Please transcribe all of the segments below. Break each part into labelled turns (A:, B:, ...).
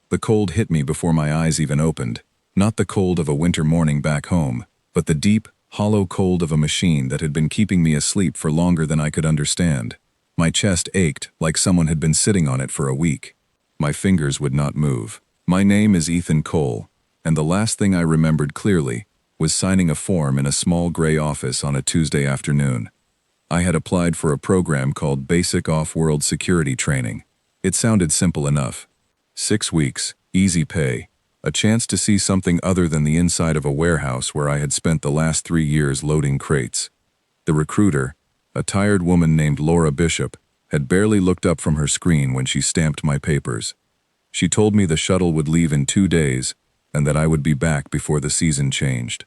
A: The cold hit me before my eyes even opened. Not the cold of a winter morning back home, but the deep, hollow cold of a machine that had been keeping me asleep for longer than I could understand. My chest ached like someone had been sitting on it for a week. My fingers would not move. My name is Ethan Cole, and the last thing I remembered clearly was signing a form in a small gray office on a Tuesday afternoon. I had applied for a program called Basic Off-World Security Training. It sounded simple enough. 6 weeks, easy pay, a chance to see something other than the inside of a warehouse where I had spent the last 3 years loading crates. The recruiter, a tired woman named Laura Bishop, had barely looked up from her screen when she stamped my papers. She told me the shuttle would leave in 2 days and that I would be back before the season changed.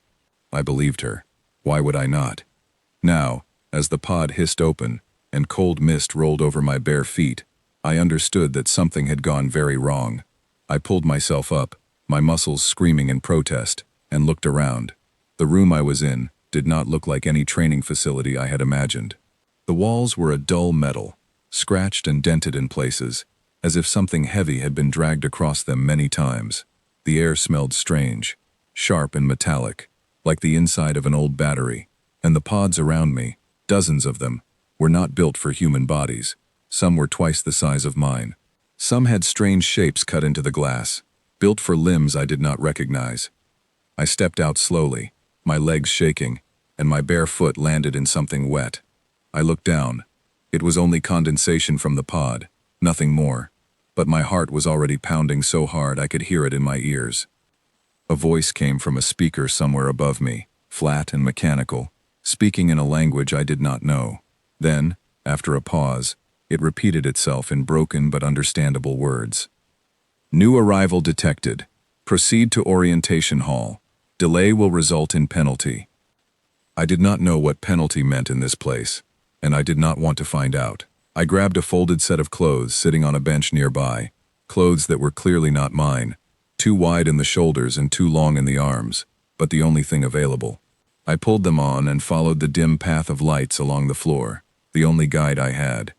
A: I believed her. Why would I not? Now, as the pod hissed open and cold mist rolled over my bare feet, I understood that something had gone very wrong. I pulled myself up, my muscles screaming in protest, and looked around. The room I was in did not look like any training facility I had imagined. The walls were a dull metal, scratched and dented in places, as if something heavy had been dragged across them many times. The air smelled strange, sharp and metallic, like the inside of an old battery, and the pods around me, dozens of them, were not built for human bodies. Some were twice the size of mine. Some had strange shapes cut into the glass, built for limbs I did not recognize. I stepped out slowly, my legs shaking, and my bare foot landed in something wet. I looked down. It was only condensation from the pod, nothing more, but my heart was already pounding so hard I could hear it in my ears. A voice came from a speaker somewhere above me, flat and mechanical, speaking in a language I did not know. Then, after a pause, it repeated itself in broken but understandable words. New arrival detected. Proceed to orientation hall. Delay will result in penalty. I did not know what penalty meant in this place, and I did not want to find out. I grabbed a folded set of clothes sitting on a bench nearby, clothes that were clearly not mine, too wide in the shoulders and too long in the arms, but the only thing available. I pulled them on and followed the dim path of lights along the floor, the only guide I had.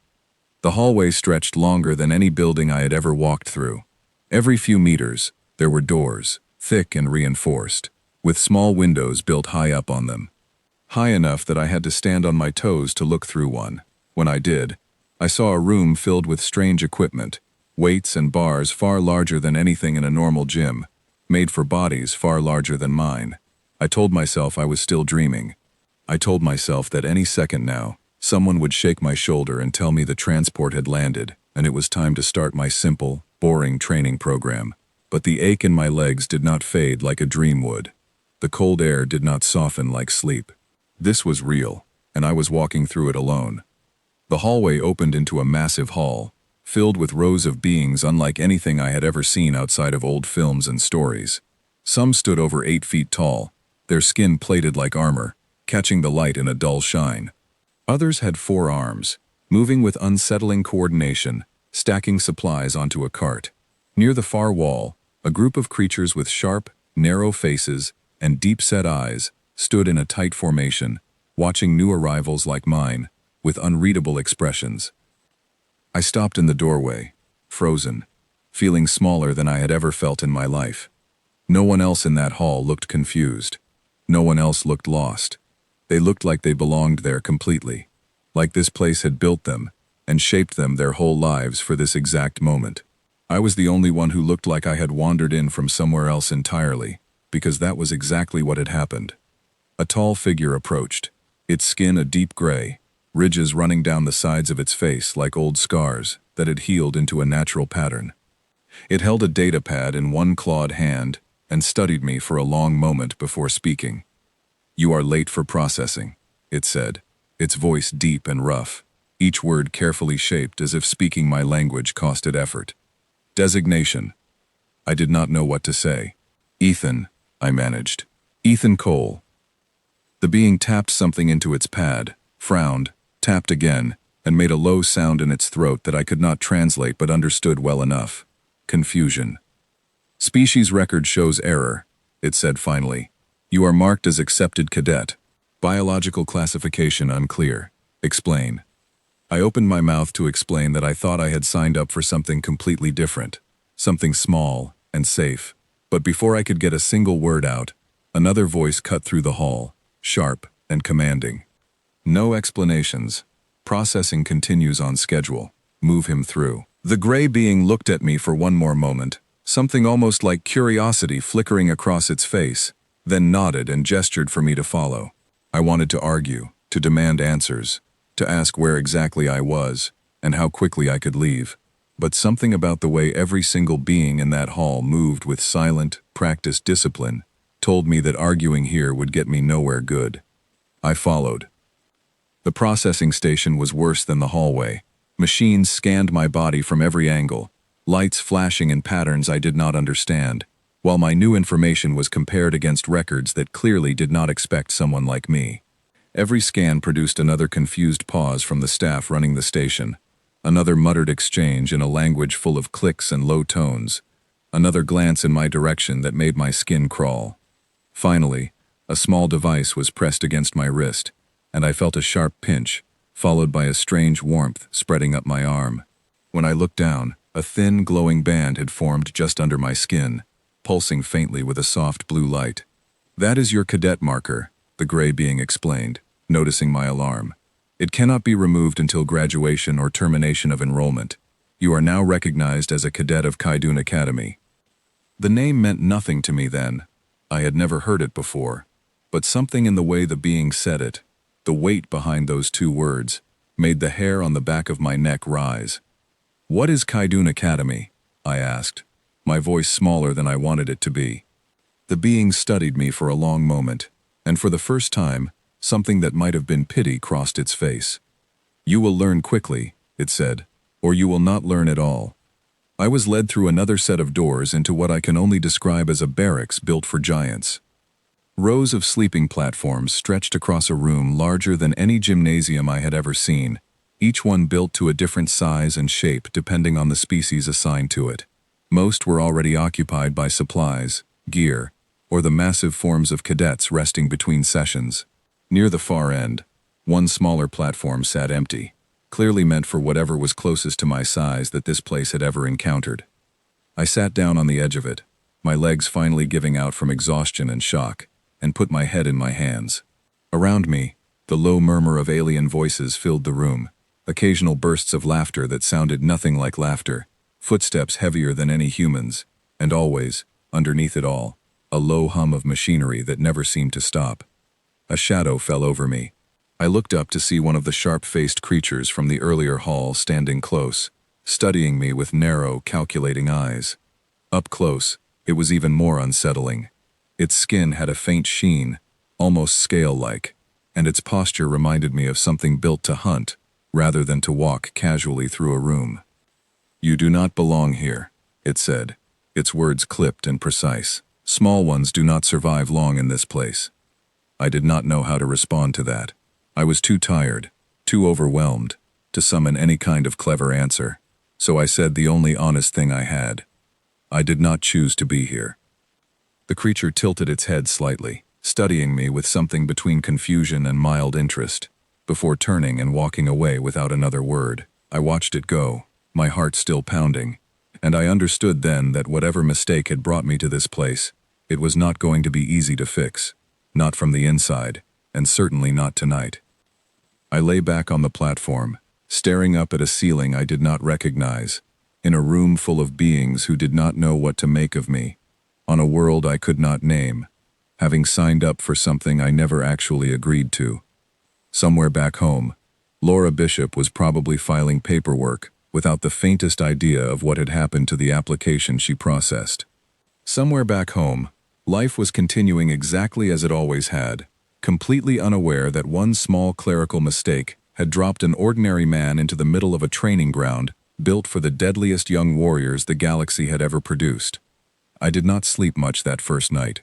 A: The hallway stretched longer than any building I had ever walked through. Every few meters, there were doors, thick and reinforced, with small windows built high up on them. High enough that I had to stand on my toes to look through one. When I did, I saw a room filled with strange equipment, weights and bars far larger than anything in a normal gym, made for bodies far larger than mine. I told myself I was still dreaming. I told myself that any second now, someone would shake my shoulder and tell me the transport had landed, and it was time to start my simple, boring training program. But the ache in my legs did not fade like a dream would. The cold air did not soften like sleep. This was real, and I was walking through it alone. The hallway opened into a massive hall, filled with rows of beings unlike anything I had ever seen outside of old films and stories. Some stood over 8 feet tall, their skin plated like armor, catching the light in a dull shine. Others had 4 arms, moving with unsettling coordination, stacking supplies onto a cart. Near the far wall, a group of creatures with sharp, narrow faces and deep-set eyes stood in a tight formation, watching new arrivals like mine, with unreadable expressions. I stopped in the doorway, frozen, feeling smaller than I had ever felt in my life. No one else in that hall looked confused. No one else looked lost. They looked like they belonged there completely, like this place had built them and shaped them their whole lives for this exact moment. I was the only one who looked like I had wandered in from somewhere else entirely, because that was exactly what had happened. A tall figure approached, its skin a deep gray, ridges running down the sides of its face like old scars that had healed into a natural pattern. It held a data pad in one clawed hand and studied me for a long moment before speaking. "You are late for processing," it said, its voice deep and rough, each word carefully shaped as if speaking my language costed effort. Designation. I did not know what to say. "Ethan," I managed. "Ethan Cole." The being tapped something into its pad, frowned, tapped again, and made a low sound in its throat that I could not translate but understood well enough. Confusion. "Species record shows error," it said finally. "You are marked as accepted cadet. Biological classification unclear. Explain." I opened my mouth to explain that I thought I had signed up for something completely different. something small and safe. But before I could get a single word out, another voice cut through the hall, sharp and commanding. No explanations. Processing continues on schedule. Move him through. The gray being looked at me for one more moment, something almost like curiosity flickering across its face, then nodded and gestured for me to follow. I wanted to argue, to demand answers, to ask where exactly I was, and how quickly I could leave. But something about the way every single being in that hall moved with silent, practiced discipline told me that arguing here would get me nowhere good. I followed. The processing station was worse than the hallway. Machines scanned my body from every angle, lights flashing in patterns I did not understand, while my new information was compared against records that clearly did not expect someone like me. Every scan produced another confused pause from the staff running the station, another muttered exchange in a language full of clicks and low tones, another glance in my direction that made my skin crawl. Finally, a small device was pressed against my wrist, and I felt a sharp pinch, followed by a strange warmth spreading up my arm. When I looked down, a thin, glowing band had formed just under my skin, pulsing faintly with a soft blue light. "That is your cadet marker," the gray being explained, noticing my alarm. "It cannot be removed until graduation or termination of enrollment. You are now recognized as a cadet of Kaidun Academy." The name meant nothing to me then. I had never heard it before, but something in the way the being said it, the weight behind those two words, made the hair on the back of my neck rise. "What is Kaidun Academy?" I asked, my voice smaller than I wanted it to be. The being studied me for a long moment, and for the first time, something that might have been pity crossed its face. "You will learn quickly," it said, "or you will not learn at all." I was led through another set of doors into what I can only describe as a barracks built for giants. Rows of sleeping platforms stretched across a room larger than any gymnasium I had ever seen, each one built to a different size and shape depending on the species assigned to it. Most were already occupied by supplies, gear, or the massive forms of cadets resting between sessions. Near the far end, one smaller platform sat empty, clearly meant for whatever was closest to my size that this place had ever encountered. I sat down on the edge of it, my legs finally giving out from exhaustion and shock, and put my head in my hands. Around me, the low murmur of alien voices filled the room, occasional bursts of laughter that sounded nothing like laughter, footsteps heavier than any human's, and always, underneath it all, a low hum of machinery that never seemed to stop. A shadow fell over me. I looked up to see one of the sharp-faced creatures from the earlier hall standing close, studying me with narrow, calculating eyes. Up close, it was even more unsettling. Its skin had a faint sheen, almost scale-like, and its posture reminded me of something built to hunt, rather than to walk casually through a room. "You do not belong here," it said, its words clipped and precise. "Small ones do not survive long in this place." I did not know how to respond to that. I was too tired, too overwhelmed, to summon any kind of clever answer, so I said the only honest thing I had. I did not choose to be here. The creature tilted its head slightly, studying me with something between confusion and mild interest, before turning and walking away without another word. I watched it go, my heart still pounding, and I understood then that whatever mistake had brought me to this place, it was not going to be easy to fix, not from the inside, and certainly not tonight. I lay back on the platform, staring up at a ceiling I did not recognize, in a room full of beings who did not know what to make of me, on a world I could not name, having signed up for something I never actually agreed to. Somewhere back home, Laura Bishop was probably filing paperwork without the faintest idea of what had happened to the application she processed. Somewhere back home, life was continuing exactly as it always had, completely unaware that one small clerical mistake had dropped an ordinary man into the middle of a training ground built for the deadliest young warriors the galaxy had ever produced. I did not sleep much that first night.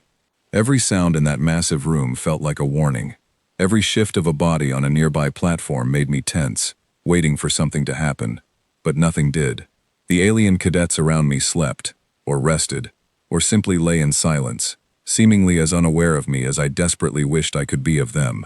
A: Every sound in that massive room felt like a warning. Every shift of a body on a nearby platform made me tense, waiting for something to happen. But nothing did. The alien cadets around me slept, or rested, or simply lay in silence, seemingly as unaware of me as I desperately wished I could be of them.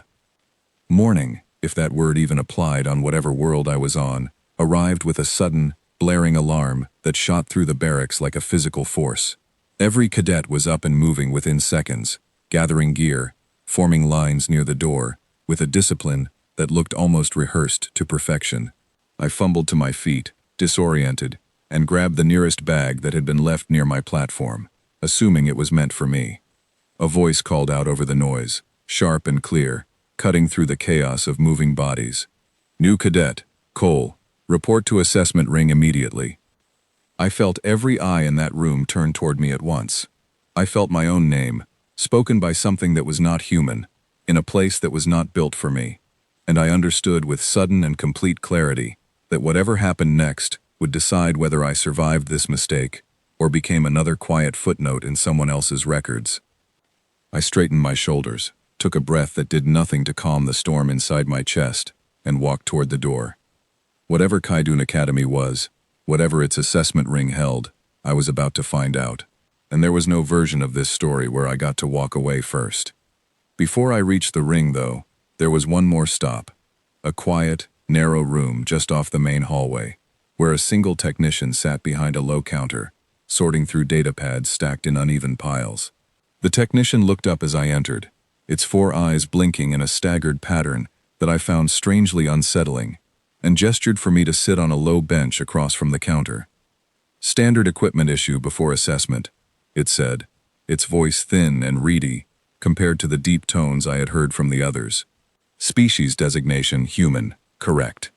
A: Morning, if that word even applied on whatever world I was on, arrived with a sudden, blaring alarm that shot through the barracks like a physical force. Every cadet was up and moving within seconds, gathering gear, forming lines near the door, with a discipline that looked almost rehearsed to perfection. I fumbled to my feet, disoriented, and grabbed the nearest bag that had been left near my platform, assuming it was meant for me. A voice called out over the noise, sharp and clear, cutting through the chaos of moving bodies. "New cadet, Cole, report to assessment ring immediately." I felt every eye in that room turn toward me at once. I felt my own name, spoken by something that was not human, in a place that was not built for me. And I understood with sudden and complete clarity that whatever happened next would decide whether I survived this mistake or became another quiet footnote in someone else's records. I straightened my shoulders, took a breath that did nothing to calm the storm inside my chest, and walked toward the door. Whatever Kaidun Academy was, whatever its assessment ring held, I was about to find out. And there was no version of this story where I got to walk away first. Before I reached the ring, though, there was one more stop. A quiet, narrow room just off the main hallway, where a single technician sat behind a low counter, sorting through datapads stacked in uneven piles. The technician looked up as I entered, its 4 eyes blinking in a staggered pattern that I found strangely unsettling, and gestured for me to sit on a low bench across from the counter. "Standard equipment issue before assessment," it said, its voice thin and reedy compared to the deep tones I had heard from the others. "Species designation human, correct."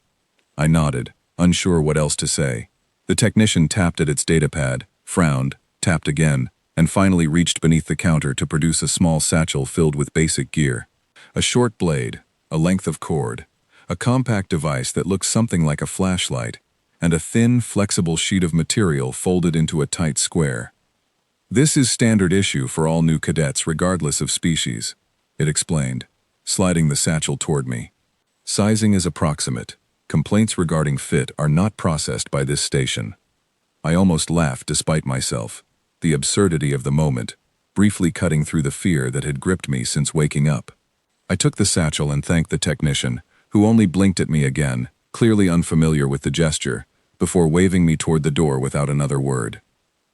A: I nodded, unsure what else to say. The technician tapped at its datapad, frowned, tapped again, and finally reached beneath the counter to produce a small satchel filled with basic gear. A short blade, a length of cord, a compact device that looks something like a flashlight, and a thin, flexible sheet of material folded into a tight square. "This is standard issue for all new cadets regardless of species," it explained, sliding the satchel toward me. "Sizing is approximate. Complaints regarding fit are not processed by this station." I almost laughed despite myself, the absurdity of the moment, briefly cutting through the fear that had gripped me since waking up. I took the satchel and thanked the technician, who only blinked at me again, clearly unfamiliar with the gesture, before waving me toward the door without another word.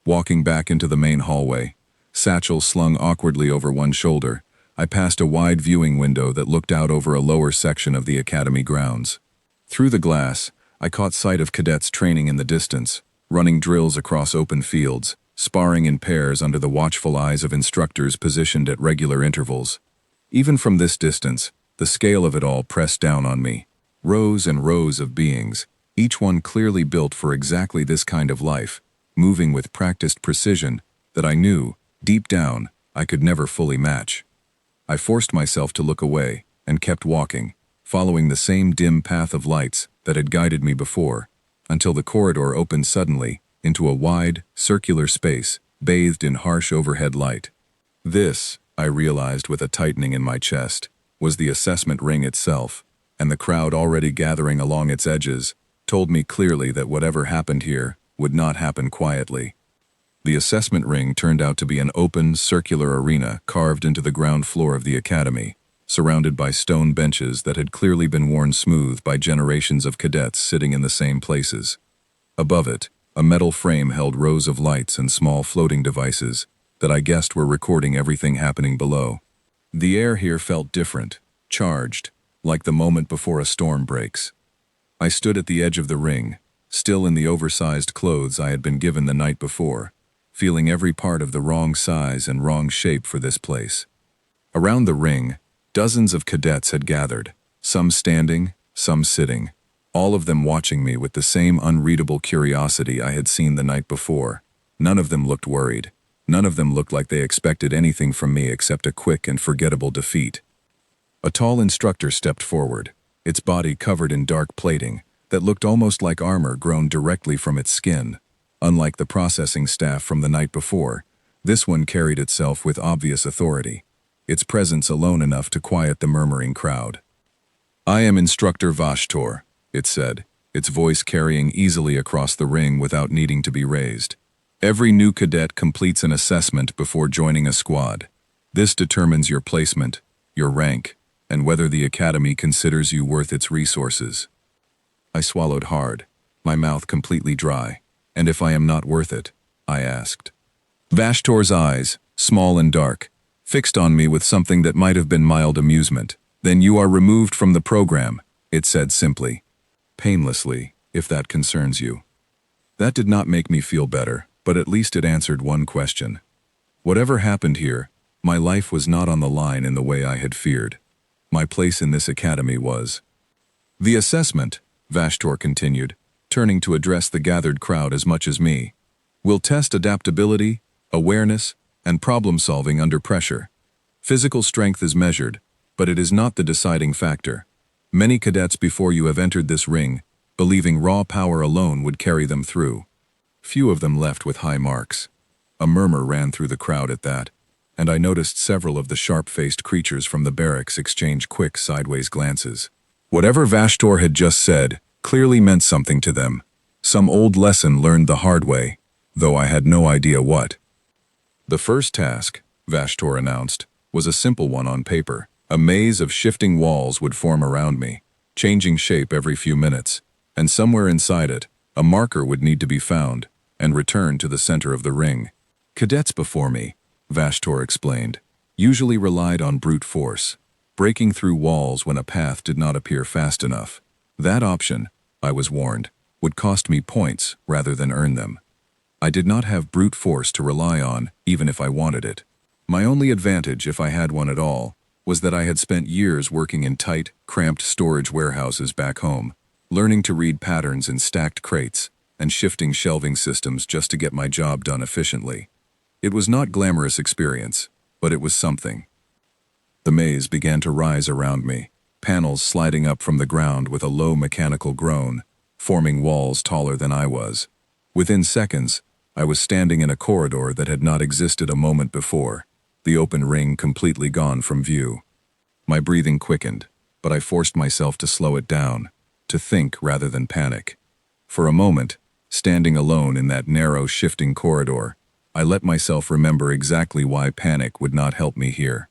A: Walking back into the main hallway, satchel slung awkwardly over one shoulder, I passed a wide viewing window that looked out over a lower section of the academy grounds. Through the glass, I caught sight of cadets training in the distance, running drills across open fields, sparring in pairs under the watchful eyes of instructors positioned at regular intervals. Even from this distance, the scale of it all pressed down on me. Rows and rows of beings, each one clearly built for exactly this kind of life, moving with practiced precision that I knew, deep down, I could never fully match. I forced myself to look away and kept walking, following the same dim path of lights that had guided me before, until the corridor opened suddenly into a wide, circular space bathed in harsh overhead light. This, I realized with a tightening in my chest, was the assessment ring itself, and the crowd already gathering along its edges told me clearly that whatever happened here would not happen quietly. The assessment ring turned out to be an open, circular arena carved into the ground floor of the academy, surrounded by stone benches that had clearly been worn smooth by generations of cadets sitting in the same places. Above it, a metal frame held rows of lights and small floating devices that I guessed were recording everything happening below. The air here felt different, charged, like the moment before a storm breaks. I stood at the edge of the ring, still in the oversized clothes I had been given the night before, feeling every part of the wrong size and wrong shape for this place. Around the ring, dozens of cadets had gathered, some standing, some sitting, all of them watching me with the same unreadable curiosity I had seen the night before. None of them looked worried. None of them looked like they expected anything from me except a quick and forgettable defeat. A tall instructor stepped forward, its body covered in dark plating that looked almost like armor grown directly from its skin. Unlike the processing staff from the night before, this one carried itself with obvious authority, its presence alone enough to quiet the murmuring crowd. "I am Instructor Vashtor," it said, its voice carrying easily across the ring without needing to be raised. "Every new cadet completes an assessment before joining a squad. This determines your placement, your rank, and whether the academy considers you worth its resources." I swallowed hard. my mouth completely dry. And if I am not worth it? I asked. Vashtor's eyes, small and dark, fixed on me with something that might have been mild amusement. Then you are removed from the program, it said simply. Painlessly, if that concerns you. That did not make me feel better, but at least it answered one question. Whatever happened here, my life was not on the line in the way I had feared. My place in this academy was. The assessment, Vashtor continued, turning to address the gathered crowd as much as me, will test adaptability, awareness, and problem-solving under pressure. Physical strength is measured, but it is not the deciding factor. Many cadets before you have entered this ring, believing raw power alone would carry them through. Few of them left with high marks. A murmur ran through the crowd at that, and I noticed several of the sharp-faced creatures from the barracks exchange quick sideways glances. Whatever Vashtor had just said clearly meant something to them. Some old lesson learned the hard way, though I had no idea what. The first task, Vashtor announced, was a simple one on paper. A maze of shifting walls would form around me, changing shape every few minutes, and somewhere inside it, a marker would need to be found and returned to the center of the ring. Cadets before me, Vashtor explained, usually relied on brute force, breaking through walls when a path did not appear fast enough. That option, I was warned, would cost me points rather than earn them. I did not have brute force to rely on, even if I wanted it. My only advantage, if I had one at all, was that I had spent years working in tight, cramped storage warehouses back home, learning to read patterns in stacked crates and shifting shelving systems just to get my job done efficiently. It was not glamorous experience, but it was something. The maze began to rise around me, panels sliding up from the ground with a low mechanical groan, forming walls taller than I was. Within seconds, I was standing in a corridor that had not existed a moment before, the open ring completely gone from view. My breathing quickened, but I forced myself to slow it down, to think rather than panic. For a moment, standing alone in that narrow, shifting corridor, I let myself remember exactly why panic would not help me here.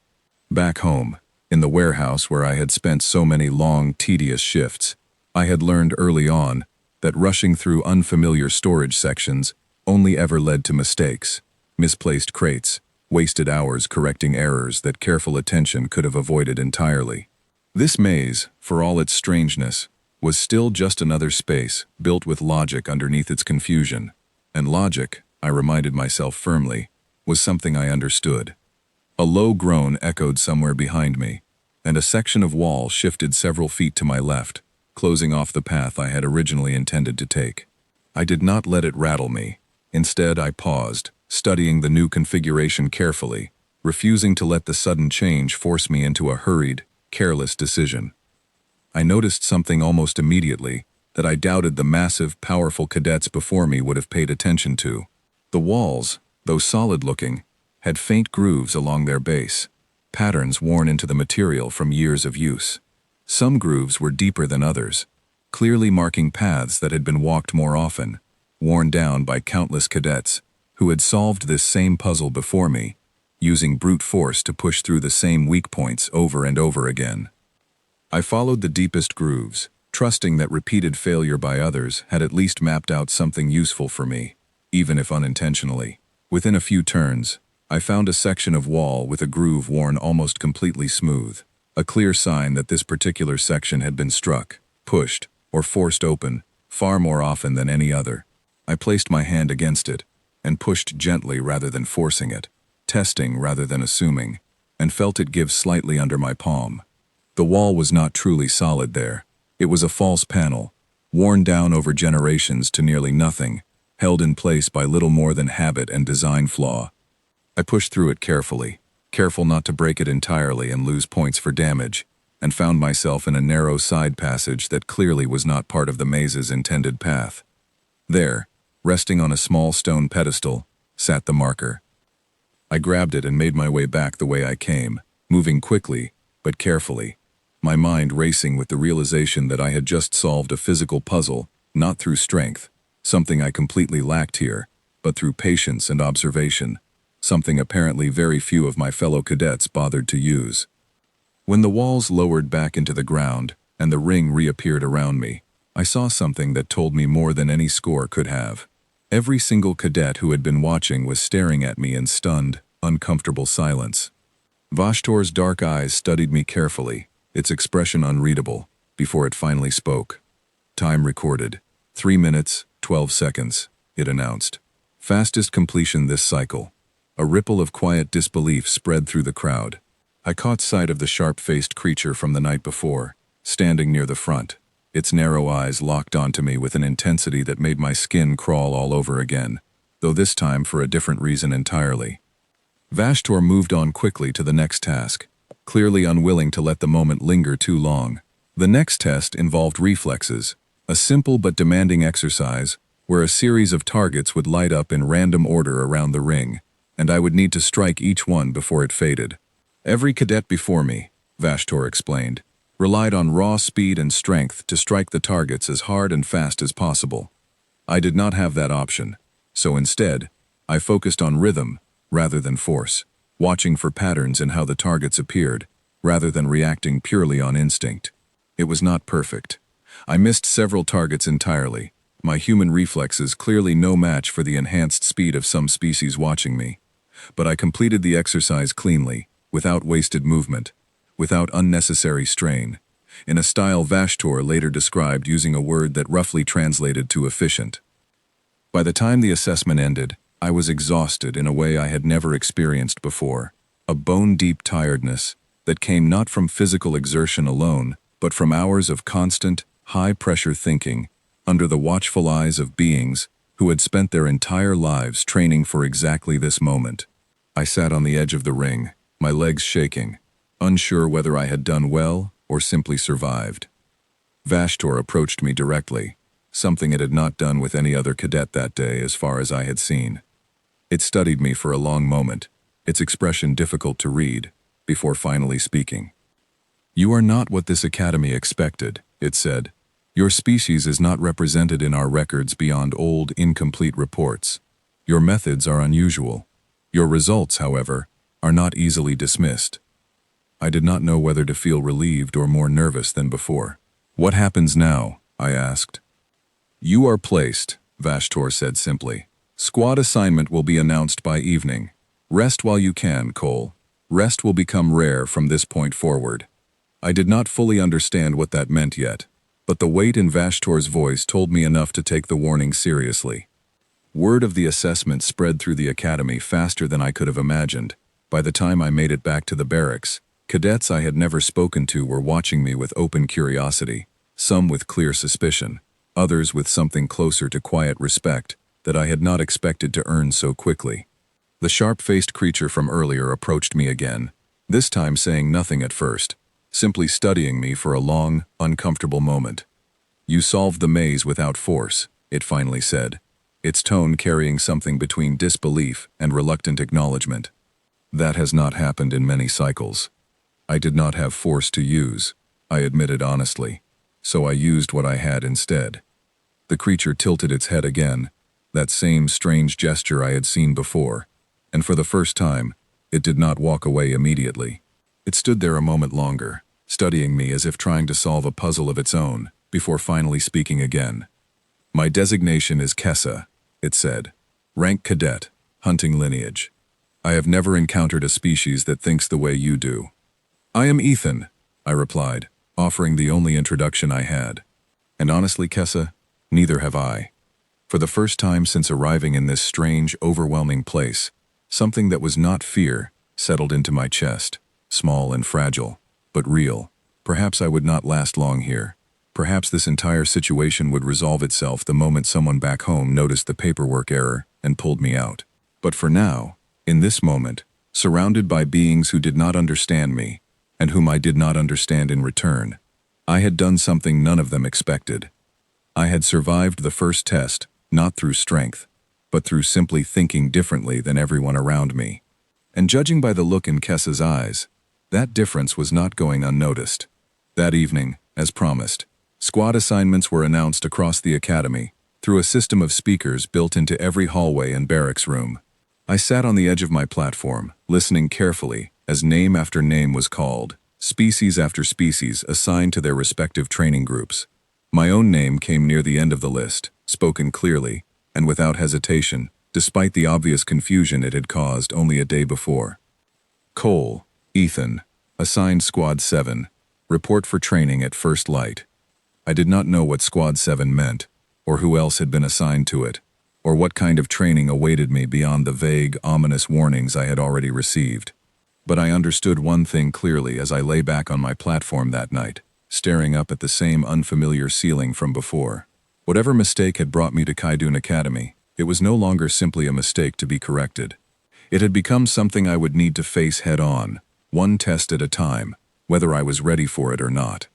A: Back home, in the warehouse where I had spent so many long, tedious shifts, I had learned early on that rushing through unfamiliar storage sections only ever led to mistakes, misplaced crates, wasted hours correcting errors that careful attention could have avoided entirely. This maze, for all its strangeness, was still just another space built with logic underneath its confusion. And logic, I reminded myself firmly, was something I understood. A low groan echoed somewhere behind me, and a section of wall shifted several feet to my left, closing off the path I had originally intended to take. I did not let it rattle me. Instead, I paused, studying the new configuration carefully, refusing to let the sudden change force me into a hurried, careless decision. I noticed something almost immediately that I doubted the massive, powerful cadets before me would have paid attention to. The walls, though solid-looking, had faint grooves along their base, patterns worn into the material from years of use. Some grooves were deeper than others, clearly marking paths that had been walked more often, worn down by countless cadets who had solved this same puzzle before me, using brute force to push through the same weak points over and over again. I followed the deepest grooves, trusting that repeated failure by others had at least mapped out something useful for me, even if unintentionally. Within a few turns, I found a section of wall with a groove worn almost completely smooth, a clear sign that this particular section had been struck, pushed, or forced open far more often than any other. I placed my hand against it and pushed gently rather than forcing it, testing rather than assuming, and felt it give slightly under my palm. The wall was not truly solid there. It was a false panel, worn down over generations to nearly nothing, held in place by little more than habit and design flaw. I pushed through it carefully, careful not to break it entirely and lose points for damage, and found myself in a narrow side passage that clearly was not part of the maze's intended path. There, resting on a small stone pedestal, sat the marker. I grabbed it and made my way back the way I came, moving quickly, but carefully, my mind racing with the realization that I had just solved a physical puzzle, not through strength, something I completely lacked here, but through patience and observation, something apparently very few of my fellow cadets bothered to use. When the walls lowered back into the ground and the ring reappeared around me, I saw something that told me more than any score could have. Every single cadet who had been watching was staring at me in stunned, uncomfortable silence. Vashtor's dark eyes studied me carefully, its expression unreadable, before it finally spoke. Time recorded. 3 minutes, 12 seconds, it announced. Fastest completion this cycle. A ripple of quiet disbelief spread through the crowd. I caught sight of the sharp-faced creature from the night before, standing near the front, its narrow eyes locked onto me with an intensity that made my skin crawl all over again, though this time for a different reason entirely. Vashtor moved on quickly to the next task, clearly unwilling to let the moment linger too long. The next test involved reflexes, a simple but demanding exercise where a series of targets would light up in random order around the ring, and I would need to strike each one before it faded. Every cadet before me, Vashtor explained, relied on raw speed and strength to strike the targets as hard and fast as possible. I did not have that option, so instead, I focused on rhythm rather than force, watching for patterns in how the targets appeared, rather than reacting purely on instinct. It was not perfect. I missed several targets entirely, my human reflexes clearly no match for the enhanced speed of some species watching me. But I completed the exercise cleanly, without wasted movement, without unnecessary strain, in a style Vashtor later described using a word that roughly translated to efficient. By the time the assessment ended, I was exhausted in a way I had never experienced before, a bone-deep tiredness that came not from physical exertion alone, but from hours of constant, high-pressure thinking under the watchful eyes of beings who had spent their entire lives training for exactly this moment. I sat on the edge of the ring, my legs shaking, unsure whether I had done well or simply survived. Vashtor approached me directly, something it had not done with any other cadet that day as far as I had seen. It studied me for a long moment, its expression difficult to read, before finally speaking. "You are not what this academy expected," it said. "Your species is not represented in our records beyond old, incomplete reports. Your methods are unusual. Your results, however, are not easily dismissed." I did not know whether to feel relieved or more nervous than before. "What happens now?" I asked. "You are placed," Vashtor said simply. "Squad assignment will be announced by evening. Rest while you can, Cole. Rest will become rare from this point forward." I did not fully understand what that meant yet, but the weight in Vashtor's voice told me enough to take the warning seriously. Word of the assessment spread through the academy faster than I could have imagined. By the time I made it back to the barracks, cadets I had never spoken to were watching me with open curiosity, some with clear suspicion, others with something closer to quiet respect that I had not expected to earn so quickly. The sharp-faced creature from earlier approached me again, this time saying nothing at first, simply studying me for a long, uncomfortable moment. "You solved the maze without force," it finally said, its tone carrying something between disbelief and reluctant acknowledgement. "That has not happened in many cycles. I did not have force to use," I admitted honestly, "so I used what I had instead." The creature tilted its head again, that same strange gesture I had seen before, and for the first time, it did not walk away immediately. It stood there a moment longer, studying me as if trying to solve a puzzle of its own, before finally speaking again. "My designation is Kessa," it said. "Rank Cadet, Hunting Lineage. I have never encountered a species that thinks the way you do." "I am Ethan," I replied, offering the only introduction I had. "And honestly, Kessa, neither have I." For the first time since arriving in this strange, overwhelming place, something that was not fear settled into my chest, small and fragile, but real. Perhaps I would not last long here. Perhaps this entire situation would resolve itself the moment someone back home noticed the paperwork error and pulled me out. But for now, in this moment, surrounded by beings who did not understand me, and whom I did not understand in return, I had done something none of them expected. I had survived the first test, not through strength, but through simply thinking differently than everyone around me. And judging by the look in Kessa's eyes, that difference was not going unnoticed. That evening, as promised, squad assignments were announced across the academy, through a system of speakers built into every hallway and barracks room. I sat on the edge of my platform, listening carefully as name after name was called, species after species assigned to their respective training groups. My own name came near the end of the list, spoken clearly, and without hesitation, despite the obvious confusion it had caused only a day before. Cole, Ethan, assigned Squad 7, report for training at first light. I did not know what Squad 7 meant, or who else had been assigned to it, or what kind of training awaited me beyond the vague, ominous warnings I had already received. But I understood one thing clearly as I lay back on my platform that night, staring up at the same unfamiliar ceiling from before. Whatever mistake had brought me to Kaidun Academy, it was no longer simply a mistake to be corrected. It had become something I would need to face head-on, one test at a time, whether I was ready for it or not.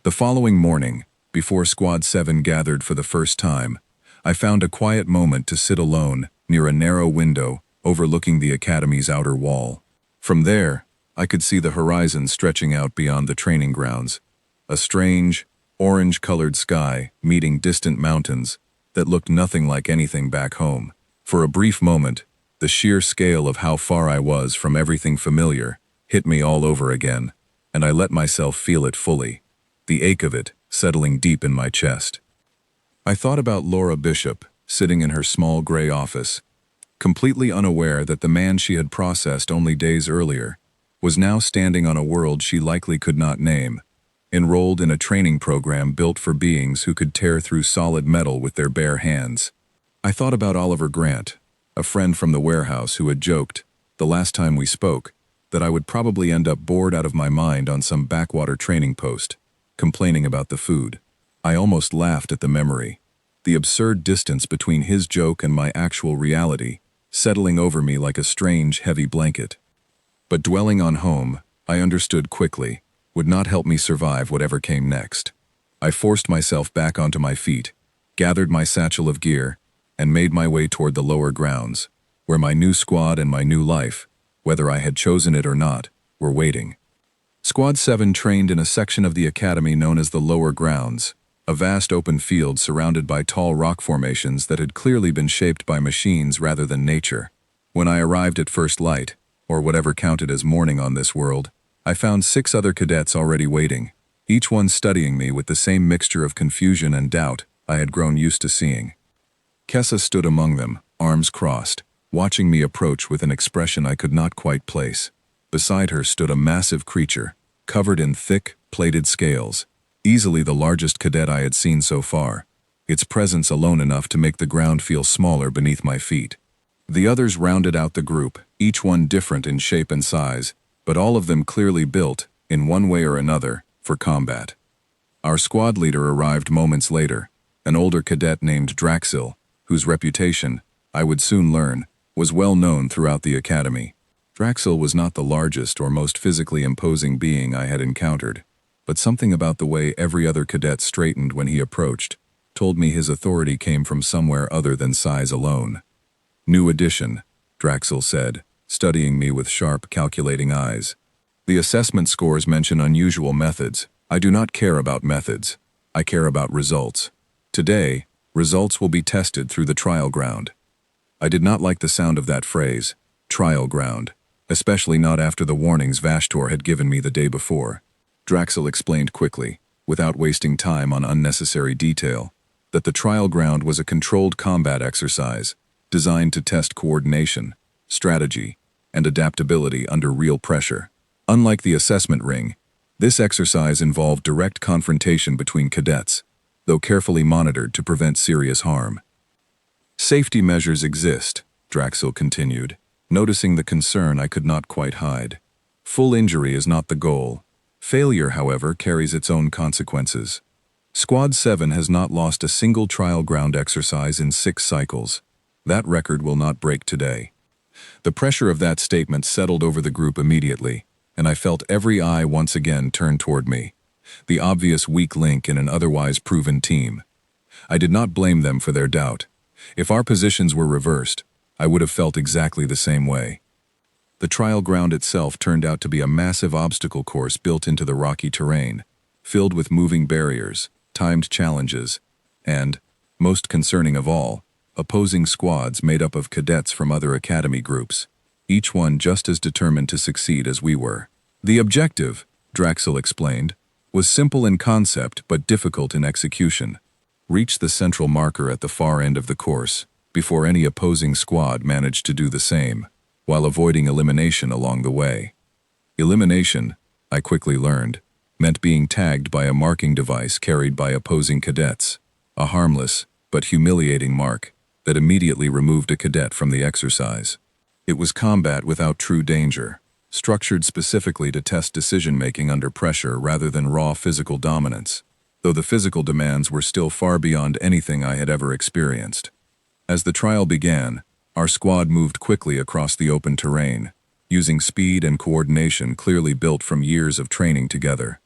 A: The following morning, before Squad 7 gathered for the first time, I found a quiet moment to sit alone near a narrow window overlooking the academy's outer wall. From there, I could see the horizon stretching out beyond the training grounds, a strange, orange-colored sky meeting distant mountains that looked nothing like anything back home. For a brief moment, the sheer scale of how far I was from everything familiar hit me all over again, and I let myself feel it fully, the ache of it settling deep in my chest. I thought about Laura Bishop, sitting in her small gray office, completely unaware that the man she had processed only days earlier was now standing on a world she likely could not name, enrolled in a training program built for beings who could tear through solid metal with their bare hands. I thought about Oliver Grant, a friend from the warehouse who had joked, the last time we spoke, that I would probably end up bored out of my mind on some backwater training post, complaining about the food. I almost laughed at the memory, the absurd distance between his joke and my actual reality, settling over me like a strange, heavy blanket. But dwelling on home, I understood quickly, would not help me survive whatever came next. I forced myself back onto my feet, gathered my satchel of gear, and made my way toward the lower grounds, where my new squad and my new life, whether I had chosen it or not, were waiting. Squad 7 trained in a section of the academy known as the lower grounds, a vast open field surrounded by tall rock formations that had clearly been shaped by machines rather than nature. When I arrived at first light, or whatever counted as morning on this world, I found 6 other cadets already waiting, each one studying me with the same mixture of confusion and doubt I had grown used to seeing. Kessa stood among them, arms crossed, watching me approach with an expression I could not quite place. Beside her stood a massive creature, covered in thick, plated scales, easily the largest cadet I had seen so far, its presence alone enough to make the ground feel smaller beneath my feet. The others rounded out the group, each one different in shape and size, but all of them clearly built, in one way or another, for combat. Our squad leader arrived moments later, an older cadet named Draxil, whose reputation, I would soon learn, was well known throughout the academy. Draxil was not the largest or most physically imposing being I had encountered, but something about the way every other cadet straightened when he approached told me his authority came from somewhere other than size alone. "New addition," Draxil said, studying me with sharp, calculating eyes. "The assessment scores mention unusual methods. I do not care about methods. I care about results. Today, results will be tested through the trial ground." I did not like the sound of that phrase, trial ground, especially not after the warnings Vashtor had given me the day before. Draxil explained quickly, without wasting time on unnecessary detail, that the trial ground was a controlled combat exercise designed to test coordination, strategy, and adaptability under real pressure. Unlike the assessment ring, this exercise involved direct confrontation between cadets, though carefully monitored to prevent serious harm. "Safety measures exist," Draxil continued, noticing the concern I could not quite hide. "Full injury is not the goal. Failure, however, carries its own consequences. Squad 7 has not lost a single trial ground exercise in 6 cycles. That record will not break today." The pressure of that statement settled over the group immediately, and I felt every eye once again turned toward me, the obvious weak link in an otherwise proven team. I did not blame them for their doubt. If our positions were reversed, I would have felt exactly the same way. The trial ground itself turned out to be a massive obstacle course built into the rocky terrain, filled with moving barriers, timed challenges, and, most concerning of all, opposing squads made up of cadets from other academy groups, each one just as determined to succeed as we were. "The objective," Draxil explained, Was simple in concept but difficult in execution. Reach the central marker at the far end of the course, before any opposing squad managed to do the same, while avoiding elimination along the way. Elimination, I quickly learned, meant being tagged by a marking device carried by opposing cadets, a harmless but humiliating mark that immediately removed a cadet from the exercise. It was combat without true danger, structured specifically to test decision-making under pressure rather than raw physical dominance, though the physical demands were still far beyond anything I had ever experienced. As the trial began, our squad moved quickly across the open terrain, using speed and coordination clearly built from years of training together.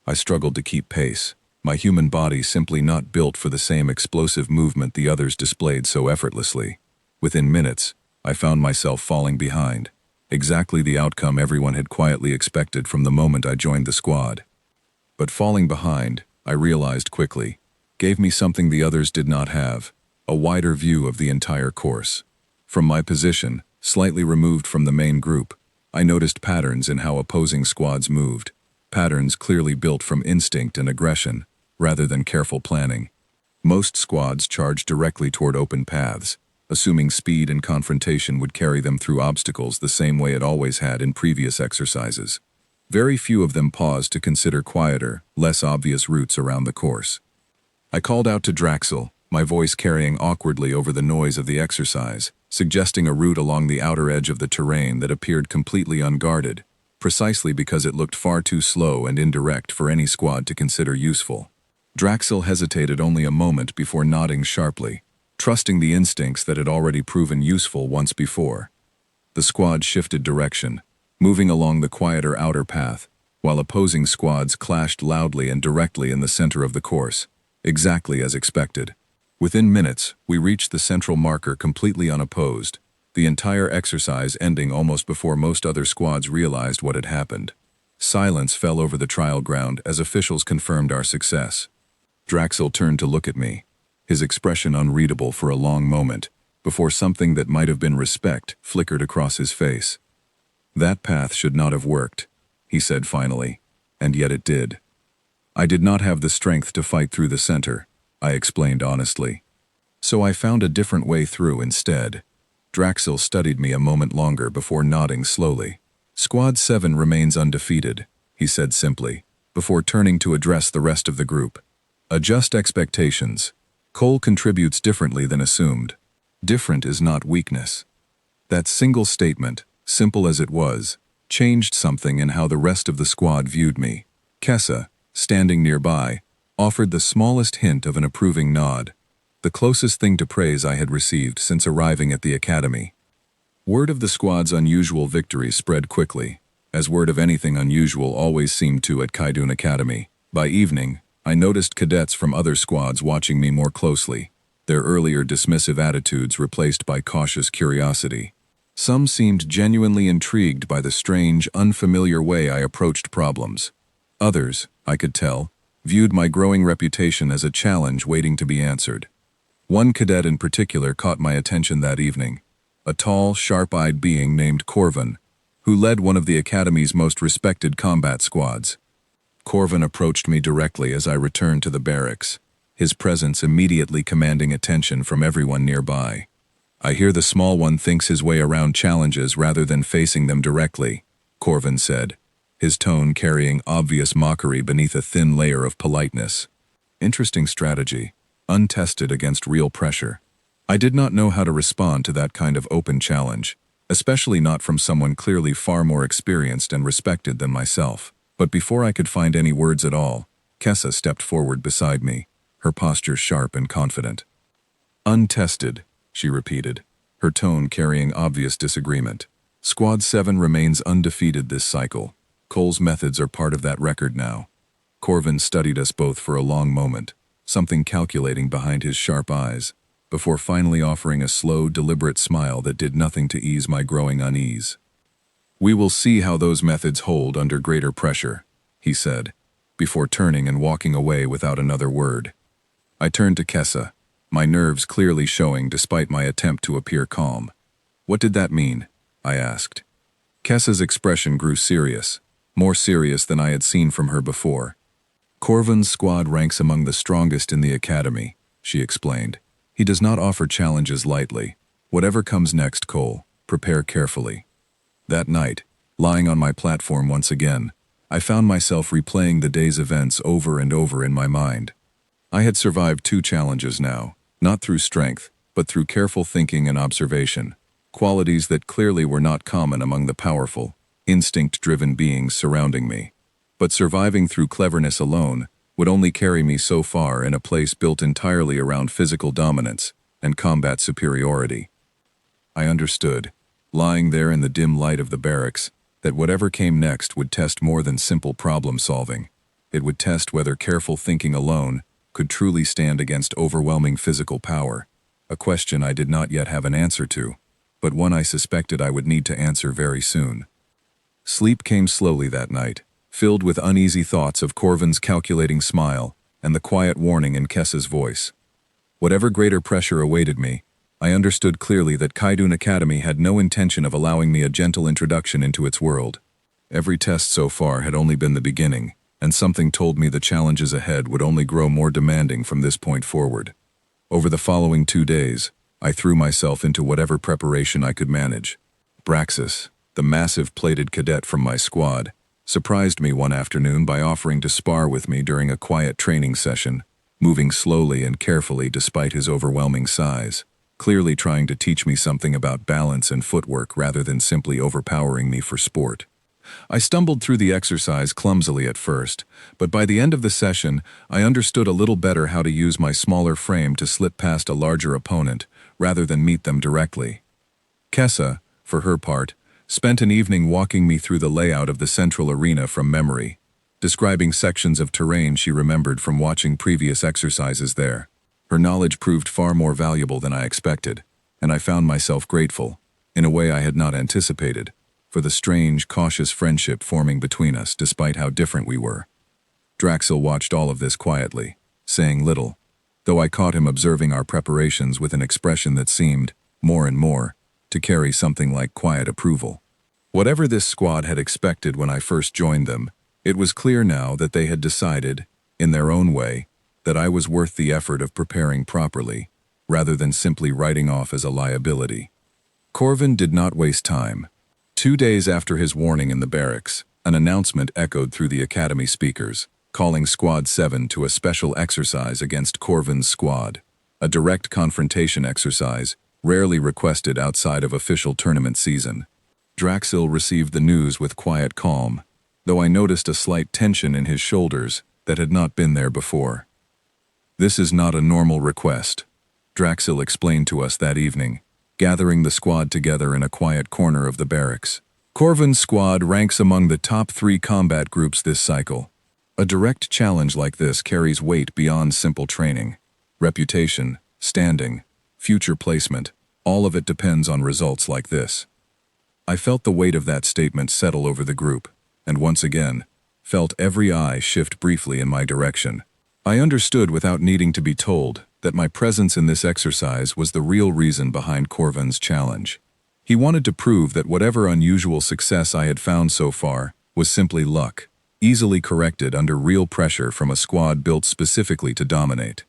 A: I struggled to keep pace, my human body simply not built for the same explosive movement the others displayed so effortlessly. Within minutes, I found myself falling behind, exactly the outcome everyone had quietly expected from the moment I joined the squad. But falling behind, I realized quickly, gave me something the others did not have, a wider view of the entire course. From my position, slightly removed from the main group, I noticed patterns in how opposing squads moved, patterns clearly built from instinct and aggression, rather than careful planning. Most squads charged directly toward open paths, assuming speed and confrontation would carry them through obstacles the same way it always had in previous exercises. Very few of them paused to consider quieter, less obvious routes around the course. I called out to Draxel, my voice carrying awkwardly over the noise of the exercise, suggesting a route along the outer edge of the terrain that appeared completely unguarded, precisely because it looked far too slow and indirect for any squad to consider useful. Draxel hesitated only a moment before nodding sharply, trusting the instincts that had already proven useful once before. The squad shifted direction, moving along the quieter outer path, while opposing squads clashed loudly and directly in the center of the course, exactly as expected. Within minutes, we reached the central marker completely unopposed, the entire exercise ending almost before most other squads realized what had happened. Silence fell over the trial ground as officials confirmed our success. Draxel turned to look at me, his expression unreadable for a long moment, before something that might have been respect flickered across his face. "That path should not have worked," he said finally, and yet it did. "I did not have the strength to fight through the center," I explained honestly. "So I found a different way through instead." Draxel studied me a moment longer before nodding slowly. "Squad 7 remains undefeated," he said simply, before turning to address the rest of the group. "Adjust expectations. Cole contributes differently than assumed. Different is not weakness." That single statement, simple as it was, changed something in how the rest of the squad viewed me. Kessa, standing nearby, offered the smallest hint of an approving nod, the closest thing to praise I had received since arriving at the academy. Word of the squad's unusual victory spread quickly, as word of anything unusual always seemed to at Kaidun Academy. By evening, I noticed cadets from other squads watching me more closely, their earlier dismissive attitudes replaced by cautious curiosity. Some seemed genuinely intrigued by the strange, unfamiliar way I approached problems. Others, I could tell, viewed my growing reputation as a challenge waiting to be answered. One cadet in particular caught my attention that evening, a tall, sharp-eyed being named Corvin, who led one of the Academy's most respected combat squads. Corvin approached me directly as I returned to the barracks, his presence immediately commanding attention from everyone nearby. "I hear the small one thinks his way around challenges rather than facing them directly," Corvin said, his tone carrying obvious mockery beneath a thin layer of politeness. Interesting strategy, untested against real pressure. I did not know how to respond to that kind of open challenge, especially not from someone clearly far more experienced and respected than myself. But before I could find any words at all, Kessa stepped forward beside me, her posture sharp and confident. "Untested," she repeated, her tone carrying obvious disagreement. "Squad 7 remains undefeated this cycle. Cole's methods are part of that record now." Corvin studied us both for a long moment, something calculating behind his sharp eyes, before finally offering a slow, deliberate smile that did nothing to ease my growing unease. "We will see how those methods hold under greater pressure," he said, before turning and walking away without another word. I turned to Kessa, my nerves clearly showing despite my attempt to appear calm. "What did that mean?" I asked. Kessa's expression grew serious, more serious than I had seen from her before. Corvin's squad ranks among the strongest in the academy, she explained. He does not offer challenges lightly. Whatever comes next, Cole, prepare carefully. That night, lying on my platform once again, I found myself replaying the day's events over and over in my mind. I had survived 2 challenges now, not through strength, but through careful thinking and observation, qualities that clearly were not common among the powerful, instinct-driven beings surrounding me. But surviving through cleverness alone would only carry me so far in a place built entirely around physical dominance and combat superiority. I understood, lying there in the dim light of the barracks, that whatever came next would test more than simple problem-solving. It would test whether careful thinking alone could truly stand against overwhelming physical power, a question I did not yet have an answer to, but one I suspected I would need to answer very soon. Sleep came slowly that night, filled with uneasy thoughts of Corvin's calculating smile and the quiet warning in Kessa's voice. Whatever greater pressure awaited me, I understood clearly that Kaidun Academy had no intention of allowing me a gentle introduction into its world. Every test so far had only been the beginning, and something told me the challenges ahead would only grow more demanding from this point forward. Over the following 2 days, I threw myself into whatever preparation I could manage. Braxis, the massive plated cadet from my squad, surprised me one afternoon by offering to spar with me during a quiet training session, moving slowly and carefully despite his overwhelming size, clearly trying to teach me something about balance and footwork rather than simply overpowering me for sport. I stumbled through the exercise clumsily at first, but by the end of the session, I understood a little better how to use my smaller frame to slip past a larger opponent, rather than meet them directly. Kessa, for her part, spent an evening walking me through the layout of the central arena from memory, describing sections of terrain she remembered from watching previous exercises there. Her knowledge proved far more valuable than I expected, and I found myself grateful, in a way I had not anticipated, for the strange, cautious friendship forming between us despite how different we were. Draxil watched all of this quietly, saying little, though I caught him observing our preparations with an expression that seemed, more and more, to carry something like quiet approval. Whatever this squad had expected when I first joined them, it was clear now that they had decided, in their own way, that I was worth the effort of preparing properly, rather than simply writing off as a liability. Corvin did not waste time. 2 days after his warning in the barracks, an announcement echoed through the academy speakers, calling Squad 7 to a special exercise against Corvin's squad, a direct confrontation exercise rarely requested outside of official tournament season. Draxil received the news with quiet calm, though I noticed a slight tension in his shoulders that had not been there before. "This is not a normal request," Draxil explained to us that evening, gathering the squad together in a quiet corner of the barracks. "Corvin's squad ranks among the top 3 combat groups this cycle. A direct challenge like this carries weight beyond simple training. Reputation, standing, future placement, all of it depends on results like this." I felt the weight of that statement settle over the group, and once again, felt every eye shift briefly in my direction. I understood without needing to be told that my presence in this exercise was the real reason behind Corvin's challenge. He wanted to prove that whatever unusual success I had found so far was simply luck, easily corrected under real pressure from a squad built specifically to dominate.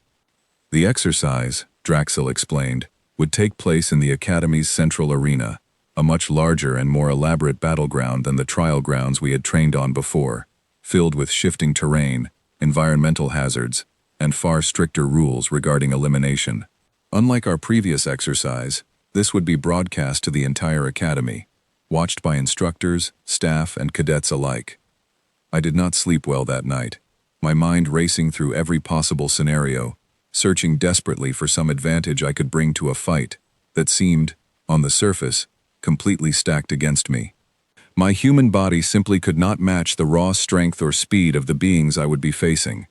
A: The exercise, Draxil explained, would take place in the Academy's central arena, a much larger and more elaborate battleground than the trial grounds we had trained on before, filled with shifting terrain, environmental hazards, and far stricter rules regarding elimination. Unlike our previous exercise, this would be broadcast to the entire academy, watched by instructors, staff, and cadets alike. I did not sleep well that night, my mind racing through every possible scenario, searching desperately for some advantage I could bring to a fight that seemed, on the surface, completely stacked against me. My human body simply could not match the raw strength or speed of the beings I would be facing.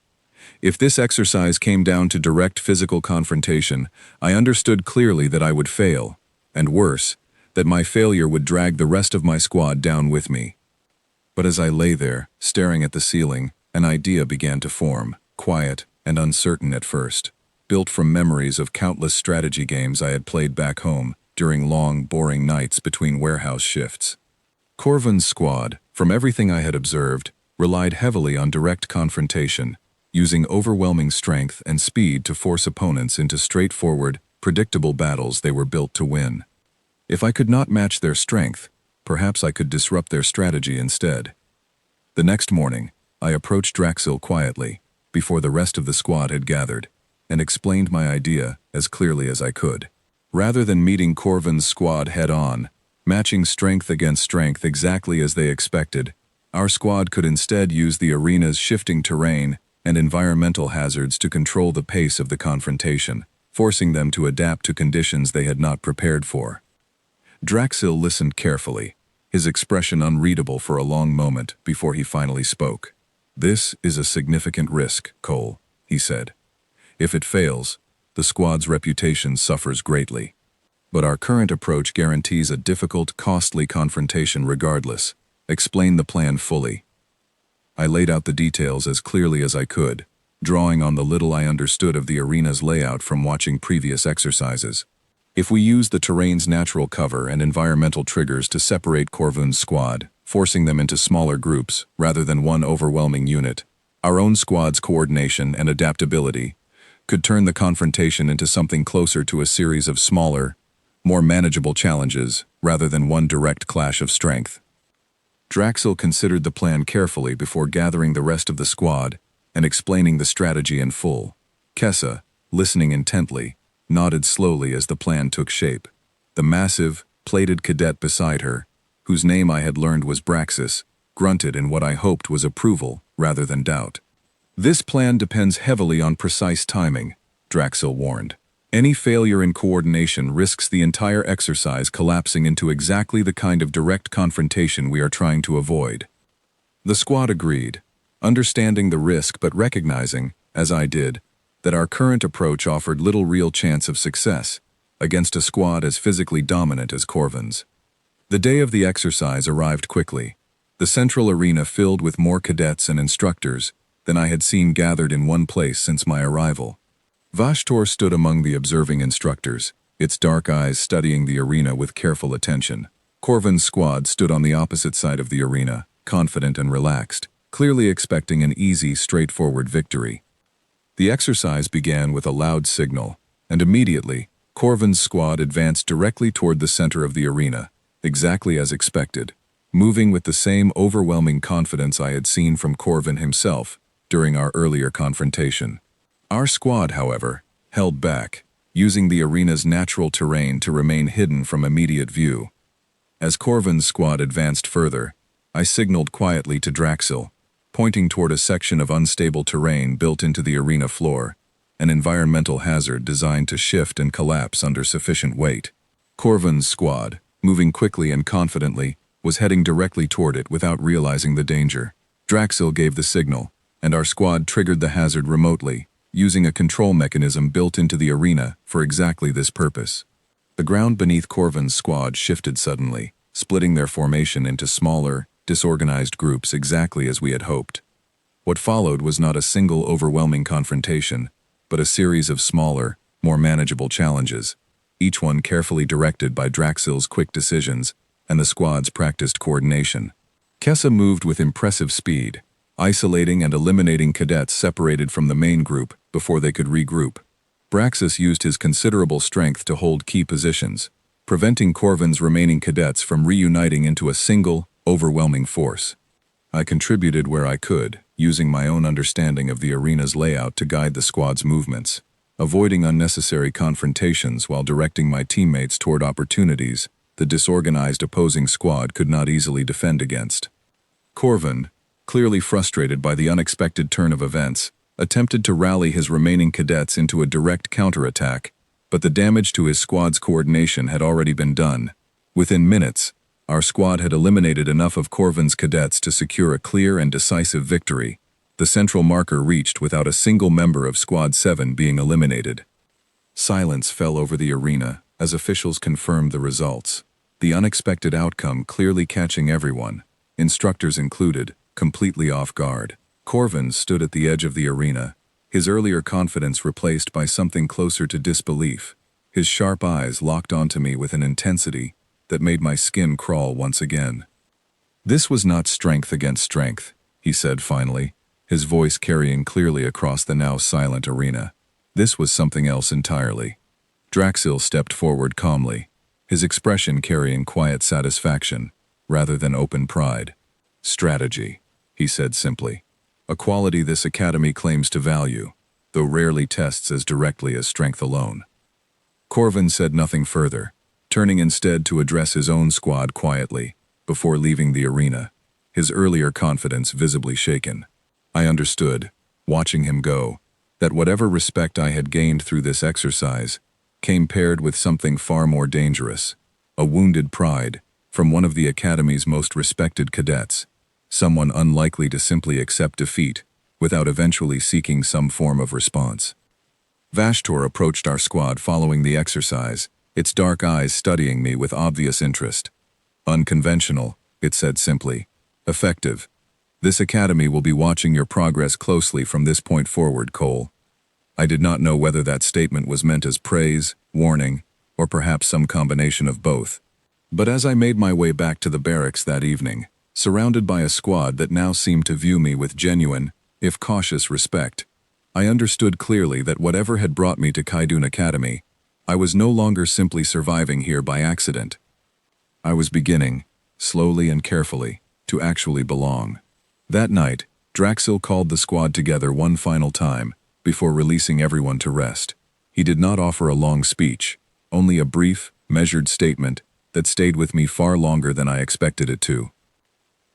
A: If this exercise came down to direct physical confrontation, I understood clearly that I would fail, and worse, that my failure would drag the rest of my squad down with me. But as I lay there, staring at the ceiling, an idea began to form, quiet and uncertain at first, built from memories of countless strategy games I had played back home during long, boring nights between warehouse shifts. Corvin's squad, from everything I had observed, relied heavily on direct confrontation, using overwhelming strength and speed to force opponents into straightforward, predictable battles they were built to win. If I could not match their strength, perhaps I could disrupt their strategy instead. The next morning, I approached Draxil quietly, before the rest of the squad had gathered, and explained my idea as clearly as I could. Rather than meeting Corvin's squad head-on, matching strength against strength exactly as they expected, our squad could instead use the arena's shifting terrain and environmental hazards to control the pace of the confrontation, forcing them to adapt to conditions they had not prepared for. Draxil listened carefully, his expression unreadable for a long moment before he finally spoke. "This is a significant risk, Cole," he said. "If it fails, the squad's reputation suffers greatly. But our current approach guarantees a difficult, costly confrontation regardless. Explain the plan fully." I laid out the details as clearly as I could, drawing on the little I understood of the arena's layout from watching previous exercises. If we use the terrain's natural cover and environmental triggers to separate Corvin's squad, forcing them into smaller groups rather than one overwhelming unit, our own squad's coordination and adaptability could turn the confrontation into something closer to a series of smaller, more manageable challenges rather than one direct clash of strength. Draxil considered the plan carefully before gathering the rest of the squad and explaining the strategy in full. Kessa, listening intently, nodded slowly as the plan took shape. The massive, plated cadet beside her, whose name I had learned was Braxis, grunted in what I hoped was approval rather than doubt. "This plan depends heavily on precise timing," Draxil warned. "Any failure in coordination risks the entire exercise collapsing into exactly the kind of direct confrontation we are trying to avoid." The squad agreed, understanding the risk but recognizing, as I did, that our current approach offered little real chance of success against a squad as physically dominant as Corvin's. The day of the exercise arrived quickly, the central arena filled with more cadets and instructors than I had seen gathered in one place since my arrival. Vashtor stood among the observing instructors, its dark eyes studying the arena with careful attention. Corvin's squad stood on the opposite side of the arena, confident and relaxed, clearly expecting an easy, straightforward victory. The exercise began with a loud signal, and immediately, Corvin's squad advanced directly toward the center of the arena, exactly as expected, moving with the same overwhelming confidence I had seen from Corvin himself during our earlier confrontation. Our squad, however, held back, using the arena's natural terrain to remain hidden from immediate view. As Corvin's squad advanced further, I signaled quietly to Draxil, pointing toward a section of unstable terrain built into the arena floor, an environmental hazard designed to shift and collapse under sufficient weight. Corvin's squad, moving quickly and confidently, was heading directly toward it without realizing the danger. Draxil gave the signal, and our squad triggered the hazard remotely, using a control mechanism built into the arena for exactly this purpose. The ground beneath Corvin's squad shifted suddenly, splitting their formation into smaller, disorganized groups exactly as we had hoped. What followed was not a single overwhelming confrontation, but a series of smaller, more manageable challenges, each one carefully directed by Draxil's quick decisions and the squad's practiced coordination. Kessa moved with impressive speed, isolating and eliminating cadets separated from the main group before they could regroup. Braxis used his considerable strength to hold key positions, preventing Corvin's remaining cadets from reuniting into a single, overwhelming force. I contributed where I could, using my own understanding of the arena's layout to guide the squad's movements, avoiding unnecessary confrontations while directing my teammates toward opportunities the disorganized opposing squad could not easily defend against. Corvin, clearly frustrated by the unexpected turn of events, attempted to rally his remaining cadets into a direct counterattack, but the damage to his squad's coordination had already been done. Within minutes, our squad had eliminated enough of Corvin's cadets to secure a clear and decisive victory, the central marker reached without a single member of Squad 7 being eliminated. Silence fell over the arena as officials confirmed the results, the unexpected outcome clearly catching everyone, instructors included, completely off guard. Corvin stood at the edge of the arena, his earlier confidence replaced by something closer to disbelief, his sharp eyes locked onto me with an intensity that made my skin crawl once again. "This was not strength against strength," he said finally, his voice carrying clearly across the now silent arena. This was something else entirely. Draxil stepped forward calmly, his expression carrying quiet satisfaction, rather than open pride. "Strategy," he said simply. "A quality this academy claims to value, though rarely tests as directly as strength alone." Corvin said nothing further, turning instead to address his own squad quietly, before leaving the arena, his earlier confidence visibly shaken. I understood, watching him go, that whatever respect I had gained through this exercise came paired with something far more dangerous, a wounded pride from one of the Academy's most respected cadets, someone unlikely to simply accept defeat without eventually seeking some form of response. Vashtor approached our squad following the exercise, its dark eyes studying me with obvious interest. "Unconventional," it said simply. "Effective. This academy will be watching your progress closely from this point forward, Cole." I did not know whether that statement was meant as praise, warning, or perhaps some combination of both. But as I made my way back to the barracks that evening, surrounded by a squad that now seemed to view me with genuine, if cautious respect, I understood clearly that whatever had brought me to Kaidun Academy, I was no longer simply surviving here by accident. I was beginning, slowly and carefully, to actually belong. That night, Draxil called the squad together one final time, before releasing everyone to rest. He did not offer a long speech, only a brief, measured statement that stayed with me far longer than I expected it to.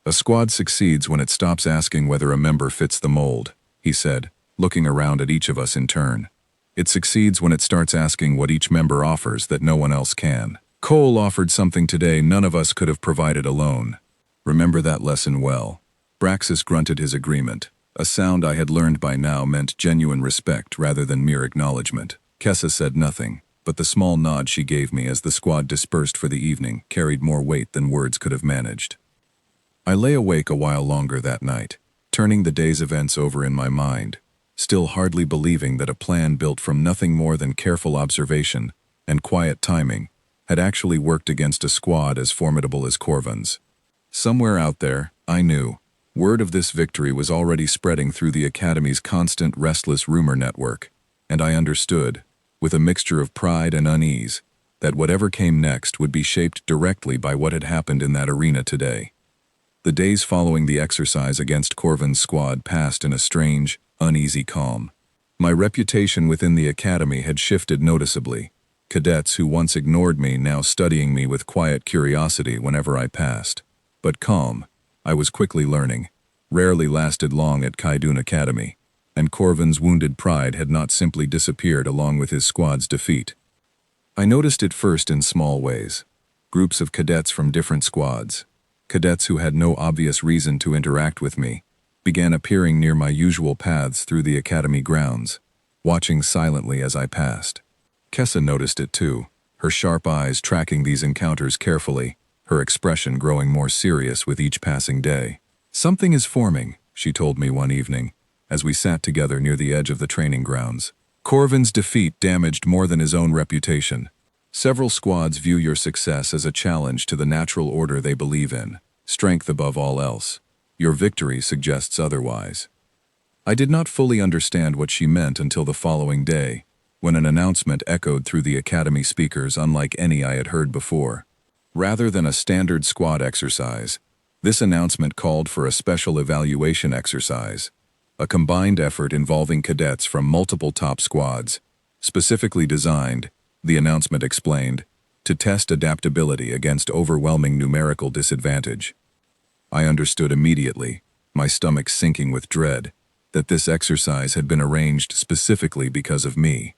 A: "A squad succeeds when it stops asking whether a member fits the mold," he said, looking around at each of us in turn. "It succeeds when it starts asking what each member offers that no one else can. Cole offered something today none of us could have provided alone. Remember that lesson well." Braxis grunted his agreement. A sound I had learned by now meant genuine respect rather than mere acknowledgement. Kessa said nothing, but the small nod she gave me as the squad dispersed for the evening carried more weight than words could have managed. I lay awake a while longer that night, turning the day's events over in my mind, still hardly believing that a plan built from nothing more than careful observation and quiet timing had actually worked against a squad as formidable as Corvin's. Somewhere out there, I knew, word of this victory was already spreading through the Academy's constant restless rumor network, and I understood, with a mixture of pride and unease, that whatever came next would be shaped directly by what had happened in that arena today. The days following the exercise against Corvin's squad passed in a strange, uneasy calm. My reputation within the Academy had shifted noticeably, cadets who once ignored me now studying me with quiet curiosity whenever I passed. But calm, I was quickly learning, rarely lasted long at Kaidun Academy, and Corvin's wounded pride had not simply disappeared along with his squad's defeat. I noticed it first in small ways. Groups of cadets from different squads, cadets who had no obvious reason to interact with me, began appearing near my usual paths through the Academy grounds, watching silently as I passed. Kessa noticed it too, her sharp eyes tracking these encounters carefully, her expression growing more serious with each passing day. "Something is forming," she told me one evening, as we sat together near the edge of the training grounds. "Corvin's defeat damaged more than his own reputation. Several squads view your success as a challenge to the natural order they believe in, strength above all else. Your victory suggests otherwise." I did not fully understand what she meant until the following day, when an announcement echoed through the Academy speakers unlike any I had heard before. Rather than a standard squad exercise, this announcement called for a special evaluation exercise, a combined effort involving cadets from multiple top squads, specifically designed, the announcement explained, to test adaptability against overwhelming numerical disadvantage. I understood immediately, my stomach sinking with dread, that this exercise had been arranged specifically because of me.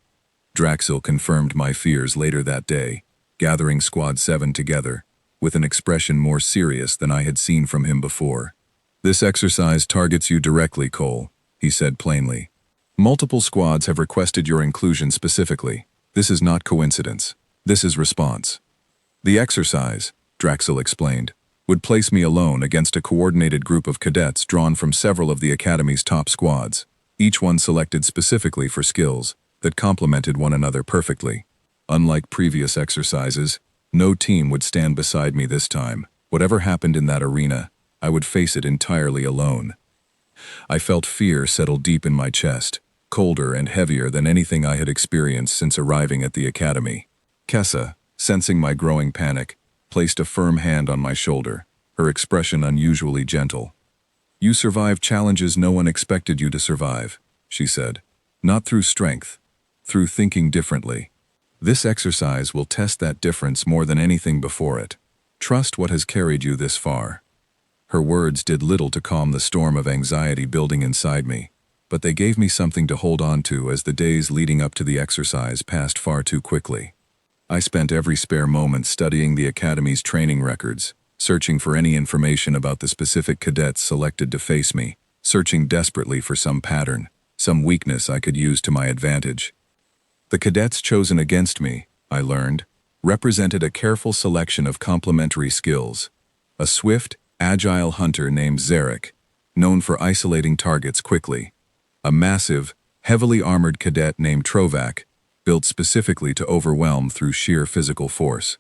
A: Draxil confirmed my fears later that day, gathering Squad 7 together, with an expression more serious than I had seen from him before. "This exercise targets you directly, Cole," he said plainly. "Multiple squads have requested your inclusion specifically. This is not coincidence. This is response." "The exercise," Draxil explained, "would place me alone against a coordinated group of cadets drawn from several of the Academy's top squads, each one selected specifically for skills that complemented one another perfectly. Unlike previous exercises, no team would stand beside me this time. Whatever happened in that arena, I would face it entirely alone." I felt fear settle deep in my chest, colder and heavier than anything I had experienced since arriving at the academy. Kessa, sensing my growing panic, placed a firm hand on my shoulder, her expression unusually gentle. "You survived challenges no one expected you to survive," she said. "Not through strength, through thinking differently. This exercise will test that difference more than anything before it. Trust what has carried you this far." Her words did little to calm the storm of anxiety building inside me, but they gave me something to hold on to as the days leading up to the exercise passed far too quickly. I spent every spare moment studying the Academy's training records, searching for any information about the specific cadets selected to face me, searching desperately for some pattern, some weakness I could use to my advantage. The cadets chosen against me, I learned, represented a careful selection of complementary skills. A swift, agile hunter named Zarek, known for isolating targets quickly. A massive, heavily armored cadet named Trovak, built specifically to overwhelm through sheer physical force.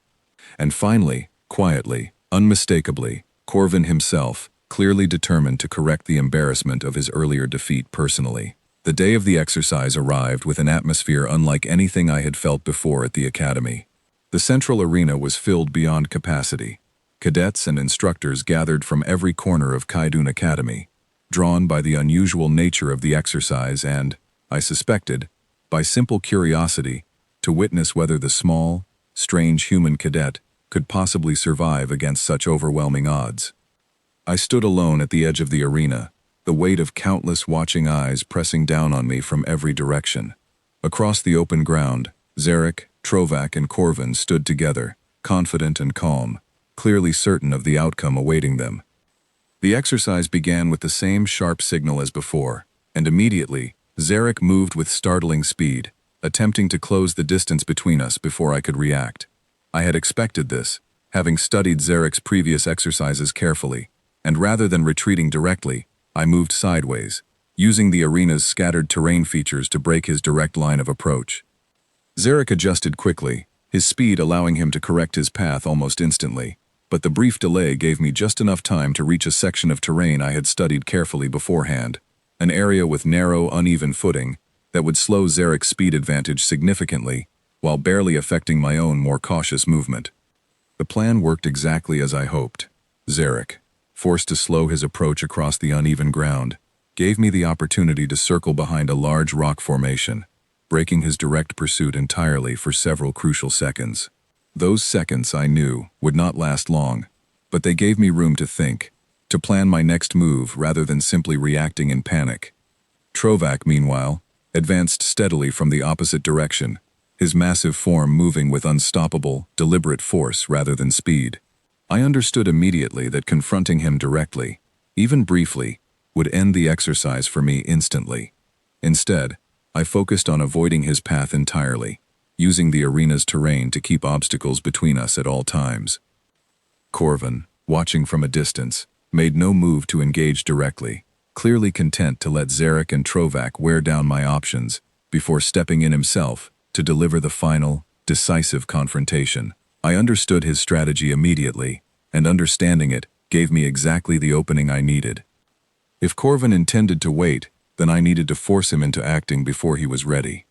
A: And finally, quietly, unmistakably, Corvin himself, clearly determined to correct the embarrassment of his earlier defeat personally. The day of the exercise arrived with an atmosphere unlike anything I had felt before at the academy. The central arena was filled beyond capacity. Cadets and instructors gathered from every corner of Kaidun Academy, drawn by the unusual nature of the exercise and, I suspected, by simple curiosity, to witness whether the small, strange human cadet could possibly survive against such overwhelming odds. I stood alone at the edge of the arena, the weight of countless watching eyes pressing down on me from every direction. Across the open ground, Zarek, Trovak, and Corvin stood together, confident and calm, clearly certain of the outcome awaiting them. The exercise began with the same sharp signal as before, and immediately, Zarek moved with startling speed, attempting to close the distance between us before I could react. I had expected this, having studied Zarek's previous exercises carefully, and rather than retreating directly, I moved sideways, using the arena's scattered terrain features to break his direct line of approach. Zarek adjusted quickly, his speed allowing him to correct his path almost instantly, but the brief delay gave me just enough time to reach a section of terrain I had studied carefully beforehand, an area with narrow, uneven footing that would slow Zarek's speed advantage significantly while barely affecting my own more cautious movement. The plan worked exactly as I hoped. Zarek, forced to slow his approach across the uneven ground, gave me the opportunity to circle behind a large rock formation, breaking his direct pursuit entirely for several crucial seconds. Those seconds, I knew, would not last long, but they gave me room to think, to plan my next move rather than simply reacting in panic. Trovak, meanwhile, advanced steadily from the opposite direction, his massive form moving with unstoppable, deliberate force rather than speed. I understood immediately that confronting him directly, even briefly, would end the exercise for me instantly. Instead, I focused on avoiding his path entirely, using the arena's terrain to keep obstacles between us at all times. Corvin, watching from a distance, made no move to engage directly, clearly content to let Zarek and Trovak wear down my options before stepping in himself to deliver the final, decisive confrontation. I understood his strategy immediately, and understanding it gave me exactly the opening I needed. If Corvin intended to wait, then I needed to force him into acting before he was ready.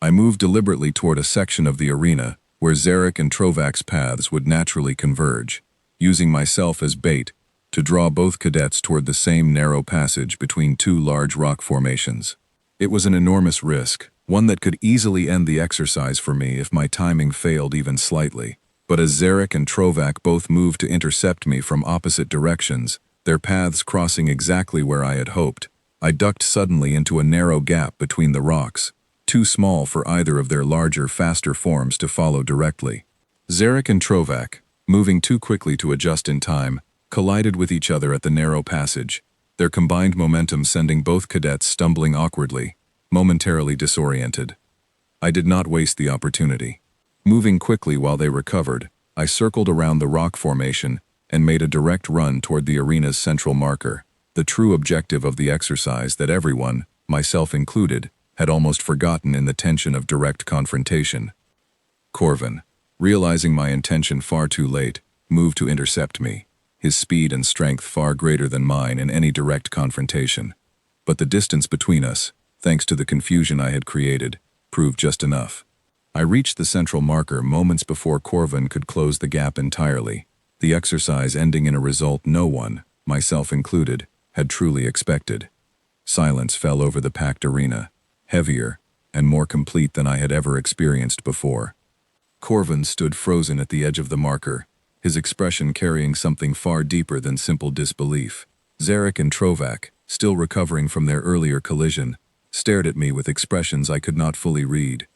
A: I moved deliberately toward a section of the arena where Zarek and Trovak's paths would naturally converge, using myself as bait to draw both cadets toward the same narrow passage between two large rock formations. It was an enormous risk, one that could easily end the exercise for me if my timing failed even slightly. But as Zarek and Trovak both moved to intercept me from opposite directions, their paths crossing exactly where I had hoped, I ducked suddenly into a narrow gap between the rocks, too small for either of their larger, faster forms to follow directly. Zarek and Trovak, moving too quickly to adjust in time, collided with each other at the narrow passage, their combined momentum sending both cadets stumbling awkwardly, momentarily disoriented. I did not waste the opportunity. Moving quickly while they recovered, I circled around the rock formation and made a direct run toward the arena's central marker, the true objective of the exercise that everyone, myself included, had almost forgotten in the tension of direct confrontation. Corvin, realizing my intention far too late, moved to intercept me, his speed and strength far greater than mine in any direct confrontation. but the distance between us, thanks to the confusion I had created, proved just enough. I reached the central marker moments before Corvin could close the gap entirely, the exercise ending in a result no one, myself included, had truly expected. Silence fell over the packed arena, heavier and more complete than I had ever experienced before. Corvin stood frozen at the edge of the marker, his expression carrying something far deeper than simple disbelief. Zarek and Trovak, still recovering from their earlier collision, stared at me with expressions I could not fully read.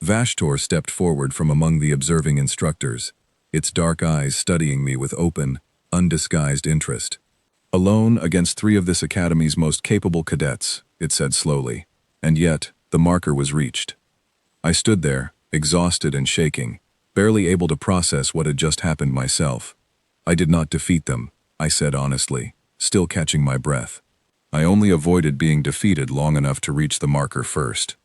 A: Vashtor stepped forward from among the observing instructors, its dark eyes studying me with open, undisguised interest. Alone against 3 of this academy's most capable cadets, it said slowly, and yet the marker was reached. I stood there, exhausted and shaking, barely able to process what had just happened myself. I did not defeat them, I said honestly, still catching my breath. I only avoided being defeated long enough to reach the marker first.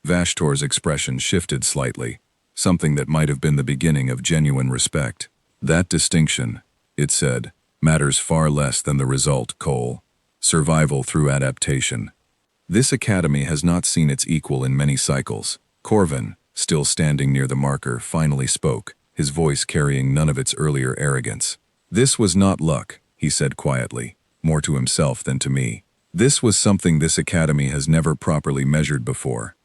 A: Vashtor's expression shifted slightly, something that might have been the beginning of genuine respect. That distinction, it said, matters far less than the result, Cole. Survival through adaptation. This academy has not seen its equal in many cycles. Corvin, still standing near the marker, finally spoke, his voice carrying none of its earlier arrogance. This was not luck, he said quietly, more to himself than to me. This was something this academy has never properly measured before.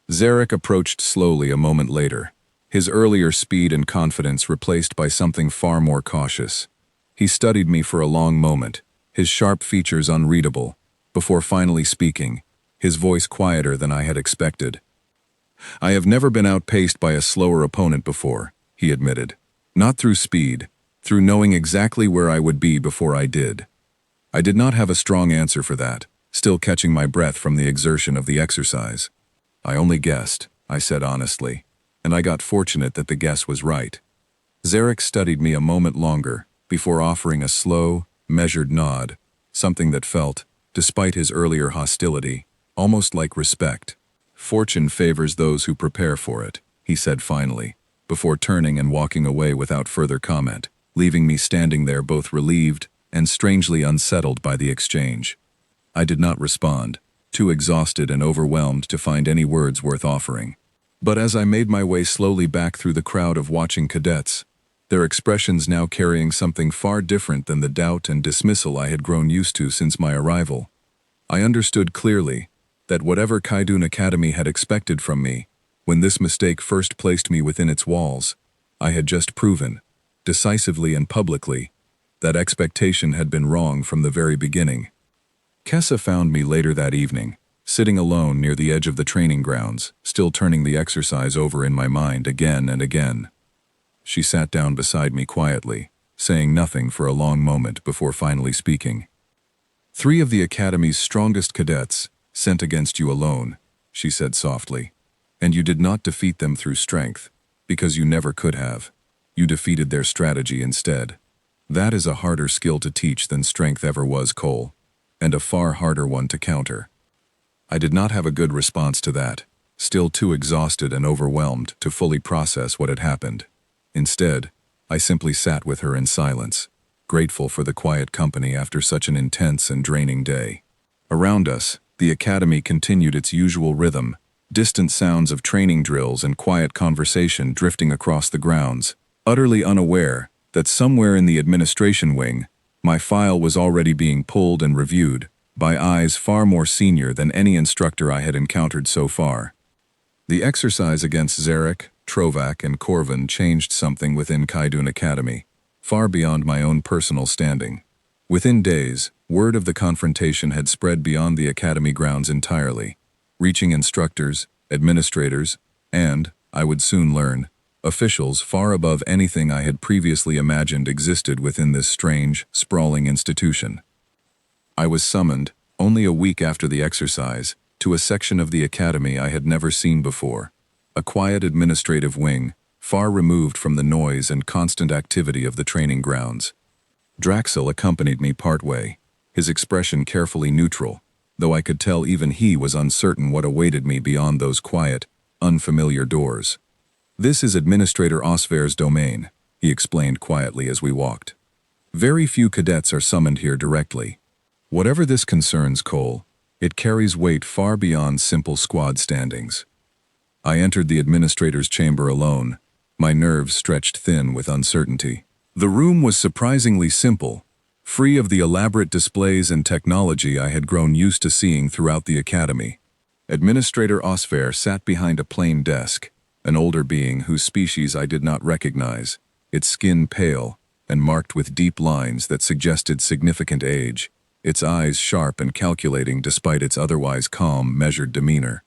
A: Zarek approached slowly a moment later, his earlier speed and confidence replaced by something far more cautious. He studied me for a long moment, his sharp features unreadable, before finally speaking, his voice quieter than I had expected. I have never been outpaced by a slower opponent before, he admitted. Not through speed, through knowing exactly where I would be before I did. I did not have a strong answer for that, still catching my breath from the exertion of the exercise. I only guessed, I said honestly, and I got fortunate that the guess was right. Zarek studied me a moment longer, before offering a slow, measured nod, something that felt, despite his earlier hostility, almost like respect. Fortune favors those who prepare for it, he said finally, before turning and walking away without further comment, leaving me standing there both relieved and strangely unsettled by the exchange. I did not respond, too exhausted and overwhelmed to find any words worth offering. But as I made my way slowly back through the crowd of watching cadets, their expressions now carrying something far different than the doubt and dismissal I had grown used to since my arrival, I understood clearly that whatever Kaidun Academy had expected from me, when this mistake first placed me within its walls, I had just proven, decisively and publicly, that expectation had been wrong from the very beginning. Kessa found me later that evening, sitting alone near the edge of the training grounds, still turning the exercise over in my mind again and again. She sat down beside me quietly, saying nothing for a long moment before finally speaking. 3 of the Academy's strongest cadets, sent against you alone, she said softly, and you did not defeat them through strength, because you never could have. You defeated their strategy instead. That is a harder skill to teach than strength ever was, Cole, and a far harder one to counter. I did not have a good response to that, still too exhausted and overwhelmed to fully process what had happened. Instead, I simply sat with her in silence, grateful for the quiet company after such an intense and draining day. Around us, the academy continued its usual rhythm, distant sounds of training drills and quiet conversation drifting across the grounds, utterly unaware that somewhere in the administration wing, my file was already being pulled and reviewed by eyes far more senior than any instructor I had encountered so far. The exercise against Zarek, Trovak, and Corvin changed something within Kaidun Academy, far beyond my own personal standing. Within days, word of the confrontation had spread beyond the academy grounds entirely, reaching instructors, administrators, and, I would soon learn, officials far above anything I had previously imagined existed within this strange, sprawling institution. I was summoned, only a week after the exercise, to a section of the academy I had never seen before, a quiet administrative wing, far removed from the noise and constant activity of the training grounds. Draxel accompanied me partway, his expression carefully neutral, though I could tell even he was uncertain what awaited me beyond those quiet, unfamiliar doors. This is Administrator Osver's domain, he explained quietly as we walked. Very few cadets are summoned here directly. Whatever this concerns, Cole, It carries weight far beyond simple squad standings. I entered the administrator's chamber alone, my nerves stretched thin with uncertainty. The room was surprisingly simple, free of the elaborate displays and technology I had grown used to seeing throughout the academy. Administrator Osfair sat behind a plain desk, an older being whose species I did not recognize, its skin pale and marked with deep lines that suggested significant age, its eyes sharp and calculating despite its otherwise calm, measured demeanor.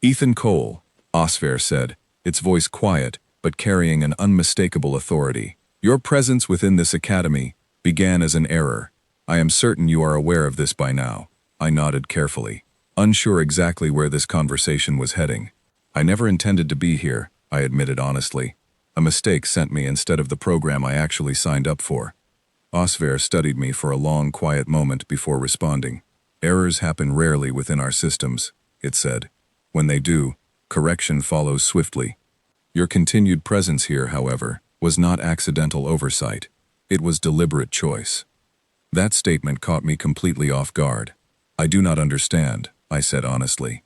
A: "Ethan Cole," Osfair said, its voice quiet but carrying an unmistakable authority. "Your presence within this academy began as an error. I am certain you are aware of this by now." I nodded carefully, unsure exactly where this conversation was heading. "I never intended to be here," I admitted honestly. "A mistake sent me instead of the program I actually signed up for." Osfair studied me for a long, quiet moment before responding. "Errors happen rarely within our systems," it said. "When they do, correction follows swiftly. Your continued presence here, however, was not accidental oversight. It was deliberate choice." That statement caught me completely off guard. "I do not understand," I said honestly.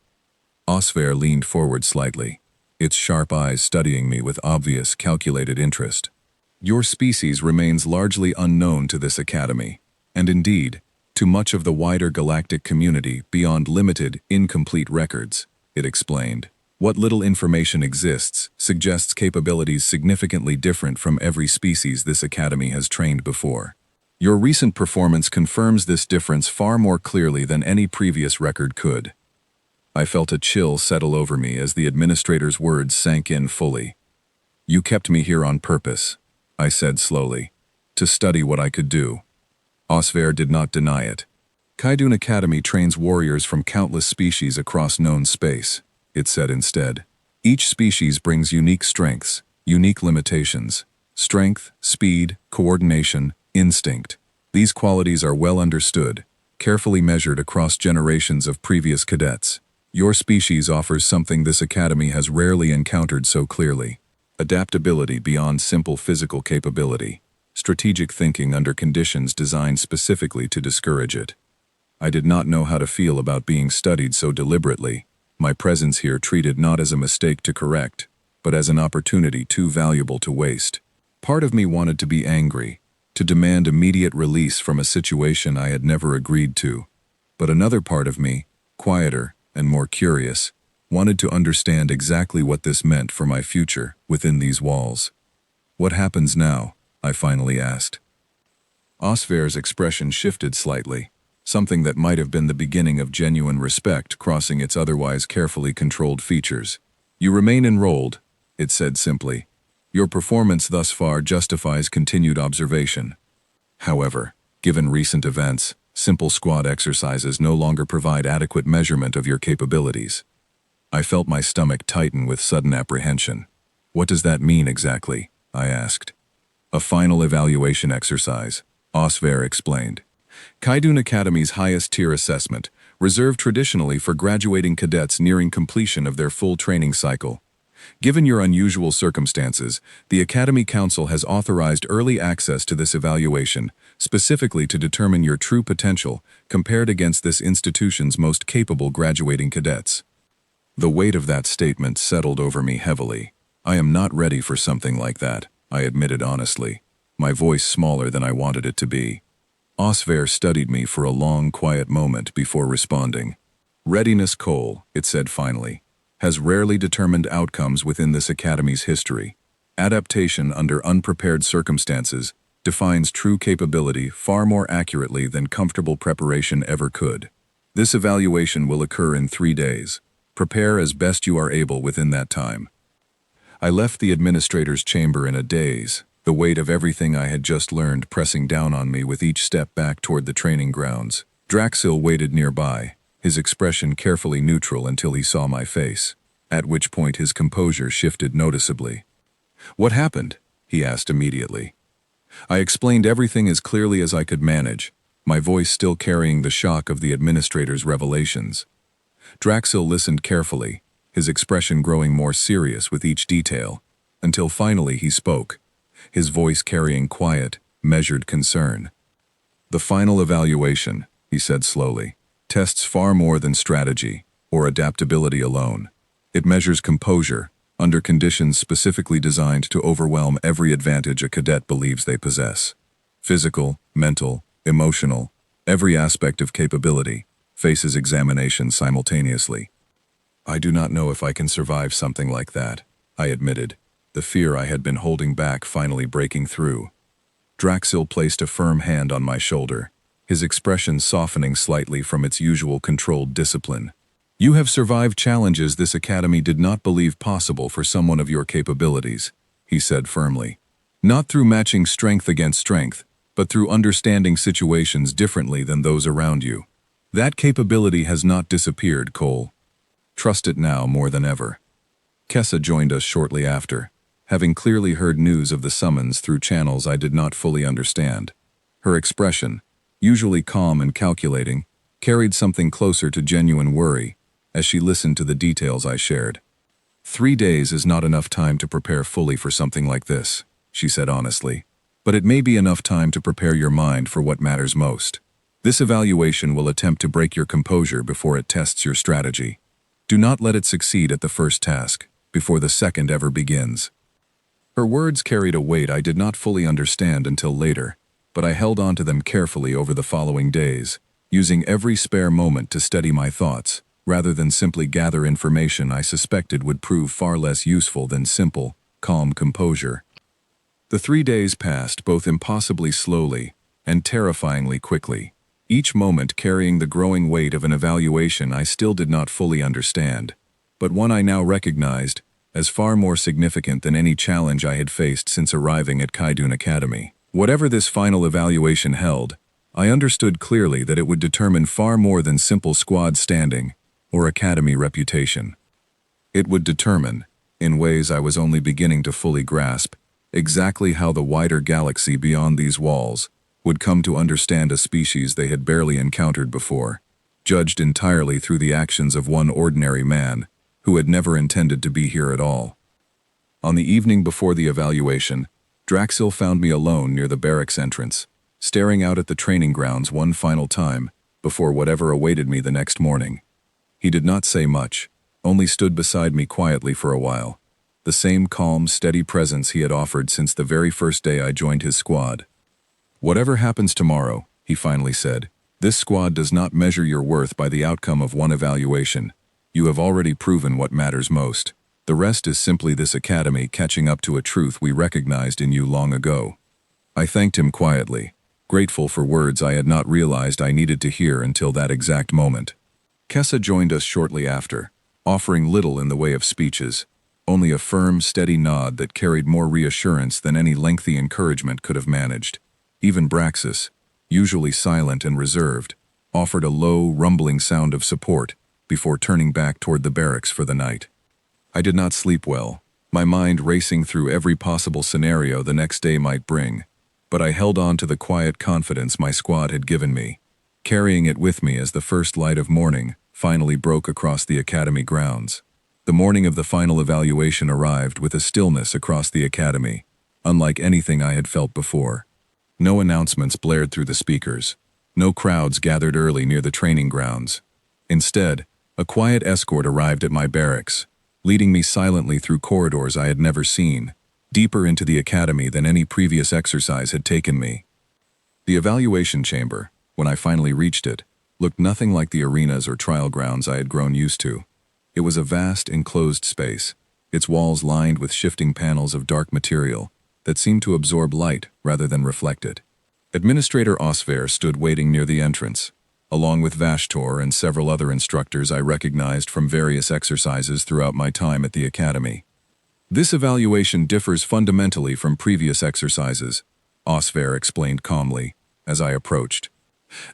A: Osfair leaned forward slightly, its sharp eyes studying me with obvious, calculated interest. "Your species remains largely unknown to this academy, and indeed, to much of the wider galactic community beyond limited, incomplete records," it explained. "What little information exists suggests capabilities significantly different from every species this academy has trained before. Your recent performance confirms this difference far more clearly than any previous record could." I felt a chill settle over me as the administrator's words sank in fully. "You kept me here on purpose," I said slowly, "to study what I could do." Osfair did not deny it. "Kaidun Academy trains warriors from countless species across known space," it said instead. "Each species brings unique strengths, unique limitations. Strength, speed, coordination, instinct. These qualities are well understood, carefully measured across generations of previous cadets. Your species offers something this academy has rarely encountered so clearly: adaptability beyond simple physical capability, strategic thinking under conditions designed specifically to discourage it." I did not know how to feel about being studied so deliberately, my presence here treated not as a mistake to correct, but as an opportunity too valuable to waste. Part of me wanted to be angry, to demand immediate release from a situation I had never agreed to, but another part of me, quieter and more curious, wanted to understand exactly what this meant for my future within these walls. "What happens now?" I finally asked. Osfair's expression shifted slightly, something that might have been the beginning of genuine respect crossing its otherwise carefully controlled features. "You remain enrolled," it said simply. "Your performance thus far justifies continued observation. However, given recent events, simple squad exercises no longer provide adequate measurement of your capabilities." I felt my stomach tighten with sudden apprehension. "What does that mean exactly?" I asked. "A final evaluation exercise," Osfair explained. "Kaidun Academy's highest tier assessment, reserved traditionally for graduating cadets nearing completion of their full training cycle. Given your unusual circumstances, the Academy Council has authorized early access to this evaluation, specifically to determine your true potential compared against this institution's most capable graduating cadets." The weight of that statement settled over me heavily. "I am not ready for something like that," I admitted honestly, my voice smaller than I wanted it to be. Osfair studied me for a long, quiet moment before responding. "Readiness, Cole," it said finally, "has rarely determined outcomes within this academy's history. Adaptation under unprepared circumstances defines true capability far more accurately than comfortable preparation ever could. This evaluation will occur in 3 days. Prepare as best you are able within that time." I left the administrator's chamber in a daze, the weight of everything I had just learned pressing down on me with each step back toward the training grounds. Draxil waited nearby, his expression carefully neutral until he saw my face, at which point his composure shifted noticeably. "What happened?" he asked immediately. I explained everything as clearly as I could manage, my voice still carrying the shock of the administrator's revelations. Draxil listened carefully, his expression growing more serious with each detail, until finally he spoke, his voice carrying quiet, measured concern. "The final evaluation," he said slowly, tests far more than strategy or adaptability alone. It measures composure under conditions specifically designed to overwhelm every advantage a cadet believes they possess. Physical, mental, emotional, every aspect of capability faces examination simultaneously. I do not know if I can survive something like that, I admitted, the fear I had been holding back finally breaking through. Draxil placed a firm hand on my shoulder, his expression softening slightly from its usual controlled discipline. You have survived challenges this academy did not believe possible for someone of your capabilities, he said firmly. Not through matching strength against strength, but through understanding situations differently than those around you. That capability has not disappeared, Cole. Trust it now more than ever. Kessa joined us shortly after, having clearly heard news of the summons through channels I did not fully understand. Her expression, usually calm and calculating, carried something closer to genuine worry as she listened to the details I shared. 3 days is not enough time to prepare fully for something like this, she said honestly, but it may be enough time to prepare your mind for what matters most. This evaluation will attempt to break your composure before it tests your strategy. Do not let it succeed at the first task, before the second ever begins. Her words carried a weight I did not fully understand until later, but I held on to them carefully over the following days, using every spare moment to steady my thoughts, rather than simply gather information I suspected would prove far less useful than simple, calm composure. The 3 days passed both impossibly slowly and terrifyingly quickly, each moment carrying the growing weight of an evaluation I still did not fully understand, but one I now recognized as far more significant than any challenge I had faced since arriving at Kaidun Academy. Whatever this final evaluation held, I understood clearly that it would determine far more than simple squad standing or academy reputation. It would determine, in ways I was only beginning to fully grasp, exactly how the wider galaxy beyond these walls would come to understand a species they had barely encountered before, judged entirely through the actions of one ordinary man who had never intended to be here at all. On the evening before the evaluation, Draxil found me alone near the barracks entrance, staring out at the training grounds one final time before whatever awaited me the next morning. He did not say much, only stood beside me quietly for a while, the same calm, steady presence he had offered since the very first day I joined his squad. Whatever happens tomorrow, he finally said, this squad does not measure your worth by the outcome of one evaluation. You have already proven what matters most. The rest is simply this academy catching up to a truth we recognized in you long ago. I thanked him quietly, grateful for words I had not realized I needed to hear until that exact moment. Kessa joined us shortly after, offering little in the way of speeches, only a firm, steady nod that carried more reassurance than any lengthy encouragement could have managed. Even Braxis, usually silent and reserved, offered a low, rumbling sound of support before turning back toward the barracks for the night. I did not sleep well, my mind racing through every possible scenario the next day might bring, but I held on to the quiet confidence my squad had given me, carrying it with me as the first light of morning finally broke across the academy grounds. The morning of the final evaluation arrived with a stillness across the academy, unlike anything I had felt before. No announcements blared through the speakers. No crowds gathered early near the training grounds. Instead, a quiet escort arrived at my barracks, leading me silently through corridors I had never seen, deeper into the academy than any previous exercise had taken me. The evaluation chamber, when I finally reached it, looked nothing like the arenas or trial grounds I had grown used to. It was a vast, enclosed space, its walls lined with shifting panels of dark material that seemed to absorb light rather than reflect it. Administrator Osver stood waiting near the entrance, along with Vashtor and several other instructors I recognized from various exercises throughout my time at the academy. This evaluation differs fundamentally from previous exercises, Osver explained calmly, as I approached.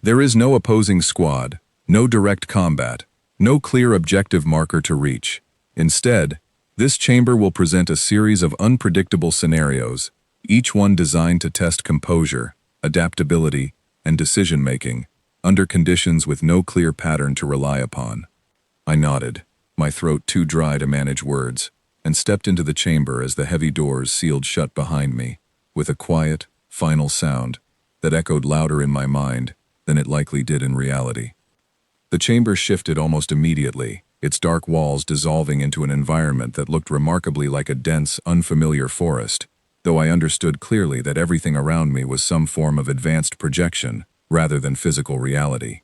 A: There is no opposing squad, no direct combat, no clear objective marker to reach. Instead, this chamber will present a series of unpredictable scenarios, each one designed to test composure, adaptability, and decision-making, under conditions with no clear pattern to rely upon. I nodded, my throat too dry to manage words, and stepped into the chamber as the heavy doors sealed shut behind me, with a quiet, final sound that echoed louder in my mind than it likely did in reality. The chamber shifted almost immediately, its dark walls dissolving into an environment that looked remarkably like a dense, unfamiliar forest, though I understood clearly that everything around me was some form of advanced projection rather than physical reality.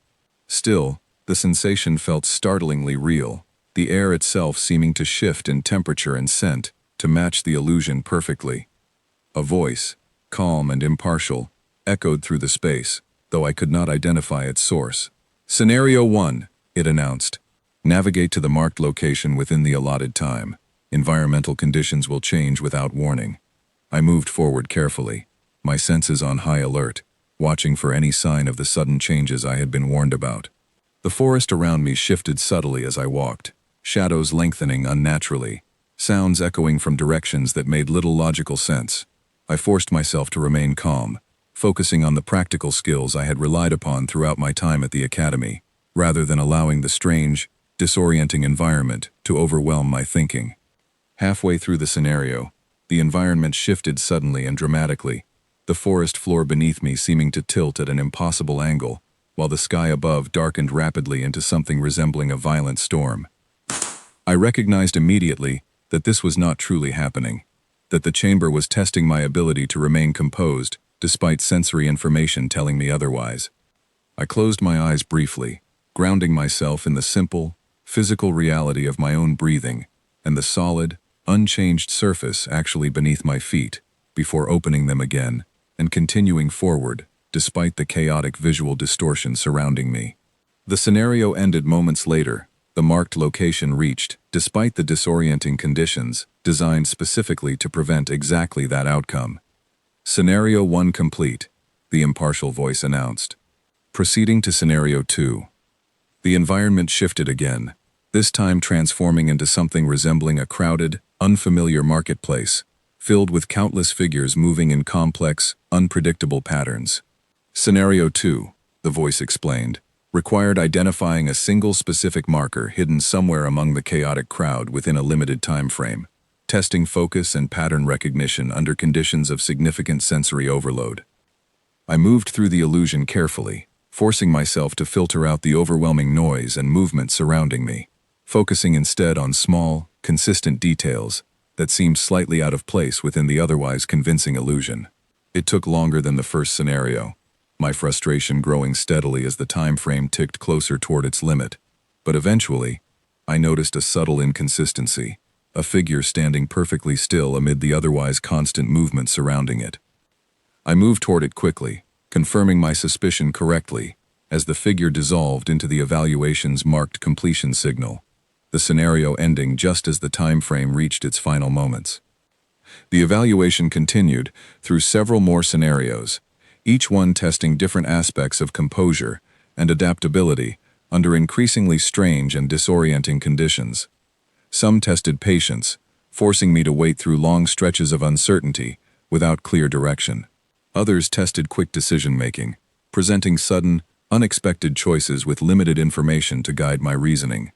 A: Still, the sensation felt startlingly real, the air itself seeming to shift in temperature and scent to match the illusion perfectly. A voice, calm and impartial, echoed through the space, though I could not identify its source. "Scenario 1, it announced. "Navigate to the marked location within the allotted time. Environmental conditions will change without warning." I moved forward carefully, my senses on high alert, watching for any sign of the sudden changes I had been warned about. The forest around me shifted subtly as I walked, shadows lengthening unnaturally, sounds echoing from directions that made little logical sense. I forced myself to remain calm, focusing on the practical skills I had relied upon throughout my time at the academy, rather than allowing the strange, disorienting environment to overwhelm my thinking. Halfway through the scenario, the environment shifted suddenly and dramatically, the forest floor beneath me seeming to tilt at an impossible angle, while the sky above darkened rapidly into something resembling a violent storm. I recognized immediately that this was not truly happening, that the chamber was testing my ability to remain composed despite sensory information telling me otherwise. I closed my eyes briefly, grounding myself in the simple, physical reality of my own breathing and the solid, unchanged surface actually beneath my feet, before opening them again and continuing forward despite the chaotic visual distortion surrounding me. The scenario ended moments later, the marked location reached, despite the disorienting conditions designed specifically to prevent exactly that outcome. "Scenario 1 complete," the impartial voice announced. Proceeding to Scenario 2. The environment shifted again, this time transforming into something resembling a crowded, unfamiliar marketplace, filled with countless figures moving in complex, unpredictable patterns. "Scenario 2, the voice explained, required identifying a single specific marker hidden somewhere among the chaotic crowd within a limited time frame, testing focus and pattern recognition under conditions of significant sensory overload. I moved through the illusion carefully, forcing myself to filter out the overwhelming noise and movement surrounding me, focusing instead on small, consistent details that seemed slightly out of place within the otherwise convincing illusion. It took longer than the first scenario, my frustration growing steadily as the time frame ticked closer toward its limit, but eventually, I noticed a subtle inconsistency, a figure standing perfectly still amid the otherwise constant movement surrounding it. I moved toward it quickly, confirming my suspicion correctly, as the figure dissolved into the evaluation's marked completion signal, the scenario ending just as the time frame reached its final moments. The evaluation continued through several more scenarios, each one testing different aspects of composure and adaptability under increasingly strange and disorienting conditions. Some tested patience, forcing me to wait through long stretches of uncertainty without clear direction. Others tested quick decision-making, presenting sudden, unexpected choices with limited information to guide my reasoning.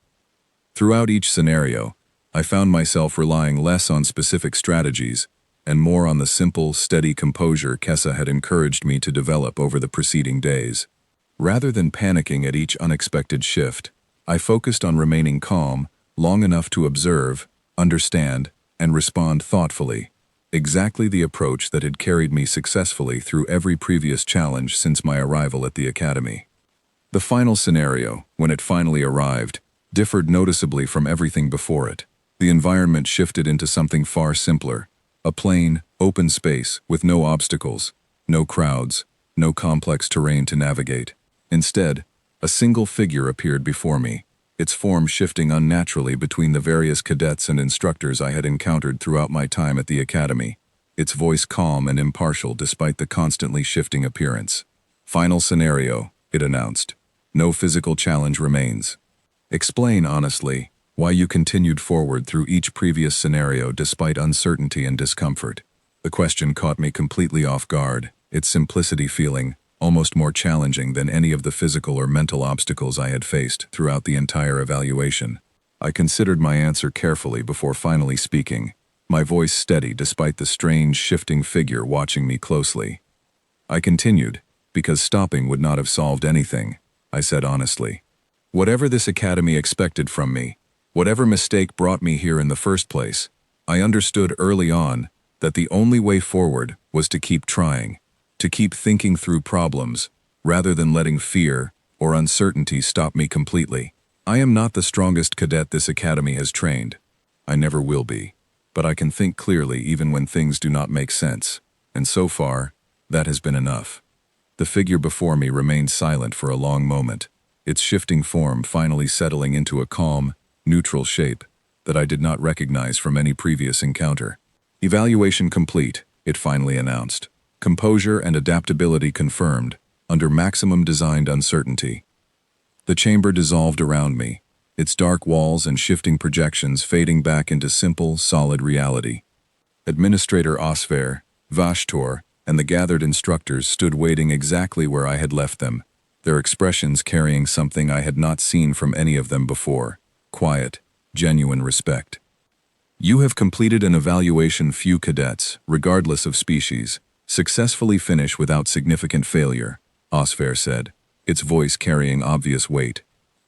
A: Throughout each scenario, I found myself relying less on specific strategies and more on the simple, steady composure Kessa had encouraged me to develop over the preceding days. Rather than panicking at each unexpected shift, I focused on remaining calm long enough to observe, understand, and respond thoughtfully, exactly the approach that had carried me successfully through every previous challenge since my arrival at the academy. The final scenario, when it finally arrived, differed noticeably from everything before it. The environment shifted into something far simpler, a plain, open space with no obstacles, no crowds, no complex terrain to navigate. Instead, a single figure appeared before me, its form shifting unnaturally between the various cadets and instructors I had encountered throughout my time at the academy, its voice calm and impartial despite the constantly shifting appearance. "Final scenario," it announced. "No physical challenge remains. Explain honestly why you continued forward through each previous scenario despite uncertainty and discomfort." The question caught me completely off guard, its simplicity feeling almost more challenging than any of the physical or mental obstacles I had faced throughout the entire evaluation. I considered my answer carefully before finally speaking, my voice steady despite the strange, shifting figure watching me closely. I continued, because stopping would not have solved anything, I said honestly. Whatever this academy expected from me, whatever mistake brought me here in the first place, I understood early on that the only way forward was to keep trying, to keep thinking through problems, rather than letting fear or uncertainty stop me completely. I am not the strongest cadet this academy has trained. I never will be. But I can think clearly even when things do not make sense. And so far, that has been enough. The figure before me remained silent for a long moment, its shifting form finally settling into a calm, neutral shape that I did not recognize from any previous encounter. Evaluation complete, it finally announced. Composure and adaptability confirmed, under maximum designed uncertainty. The chamber dissolved around me, its dark walls and shifting projections fading back into simple, solid reality. Administrator Osfer, Vashtor, and the gathered instructors stood waiting exactly where I had left them, their expressions carrying something I had not seen from any of them before: quiet, genuine respect. You have completed an evaluation. Few cadets, regardless of species, successfully finish without significant failure, Osfer said, its voice carrying obvious weight.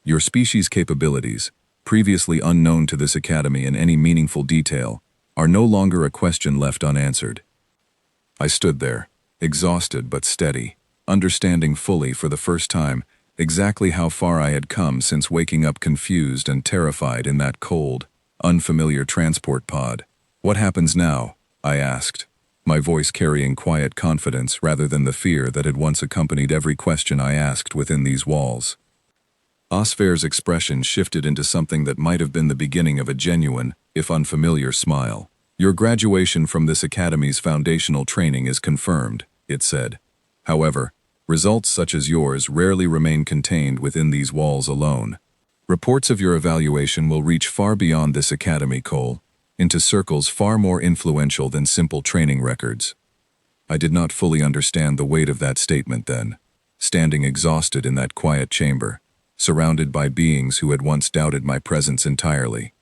A: Your species' capabilities, previously unknown to this academy in any meaningful detail, are no longer a question left unanswered. I stood there, exhausted but steady, understanding fully for the first time exactly how far I had come since waking up confused and terrified in that cold, unfamiliar transport pod. What happens now? I asked, my voice carrying quiet confidence rather than the fear that had once accompanied every question I asked within these walls. Osfer's expression shifted into something that might have been the beginning of a genuine, if unfamiliar, smile. Your graduation from this academy's foundational training is confirmed, it said. However, results such as yours rarely remain contained within these walls alone. Reports of your evaluation will reach far beyond this academy, Cole, into circles far more influential than simple training records. I did not fully understand the weight of that statement then, standing exhausted in that quiet chamber, surrounded by beings who had once doubted my presence entirely.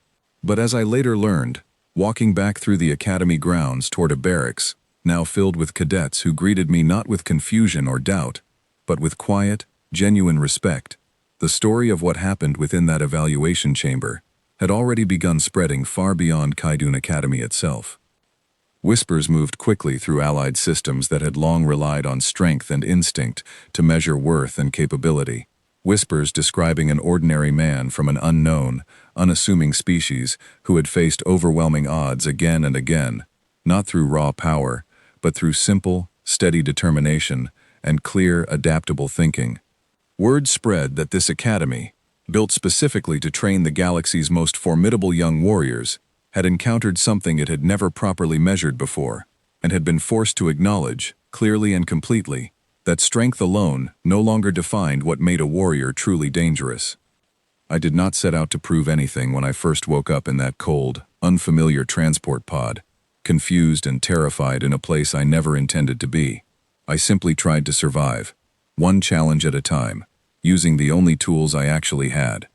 A: But as I later learned, walking back through the academy grounds toward a barracks, now filled with cadets who greeted me not with confusion or doubt, but with quiet, genuine respect, the story of what happened within that evaluation chamber had already begun spreading far beyond Kaidun Academy itself. Whispers moved quickly through allied systems that had long relied on strength and instinct to measure worth and capability. Whispers describing an ordinary man from an unknown, unassuming species who had faced overwhelming odds again and again, not through raw power, but through simple, steady determination and clear, adaptable thinking. Word spread that this academy, built specifically to train the galaxy's most formidable young warriors, had encountered something it had never properly measured before, and had been forced to acknowledge, clearly and completely, that strength alone no longer defined what made a warrior truly dangerous. I did not set out to prove anything when I first woke up in that cold, unfamiliar transport pod, confused and terrified in a place I never intended to be. I simply tried to survive, one challenge at a time, using the only tools I actually had.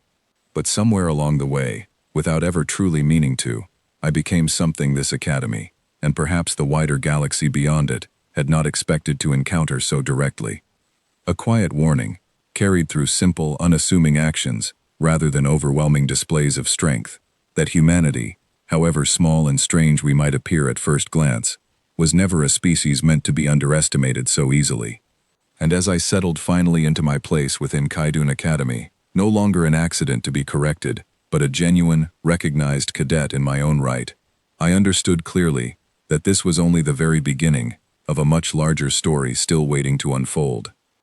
A: But somewhere along the way, without ever truly meaning to, I became something this academy, and perhaps the wider galaxy beyond it, had not expected to encounter so directly. A quiet warning, carried through simple, unassuming actions, rather than overwhelming displays of strength, that humanity, however small and strange we might appear at first glance, was never a species meant to be underestimated so easily. And as I settled finally into my place within Kaidun Academy, no longer an accident to be corrected, but a genuine, recognized cadet in my own right, I understood clearly that this was only the very beginning of a much larger story still waiting to unfold.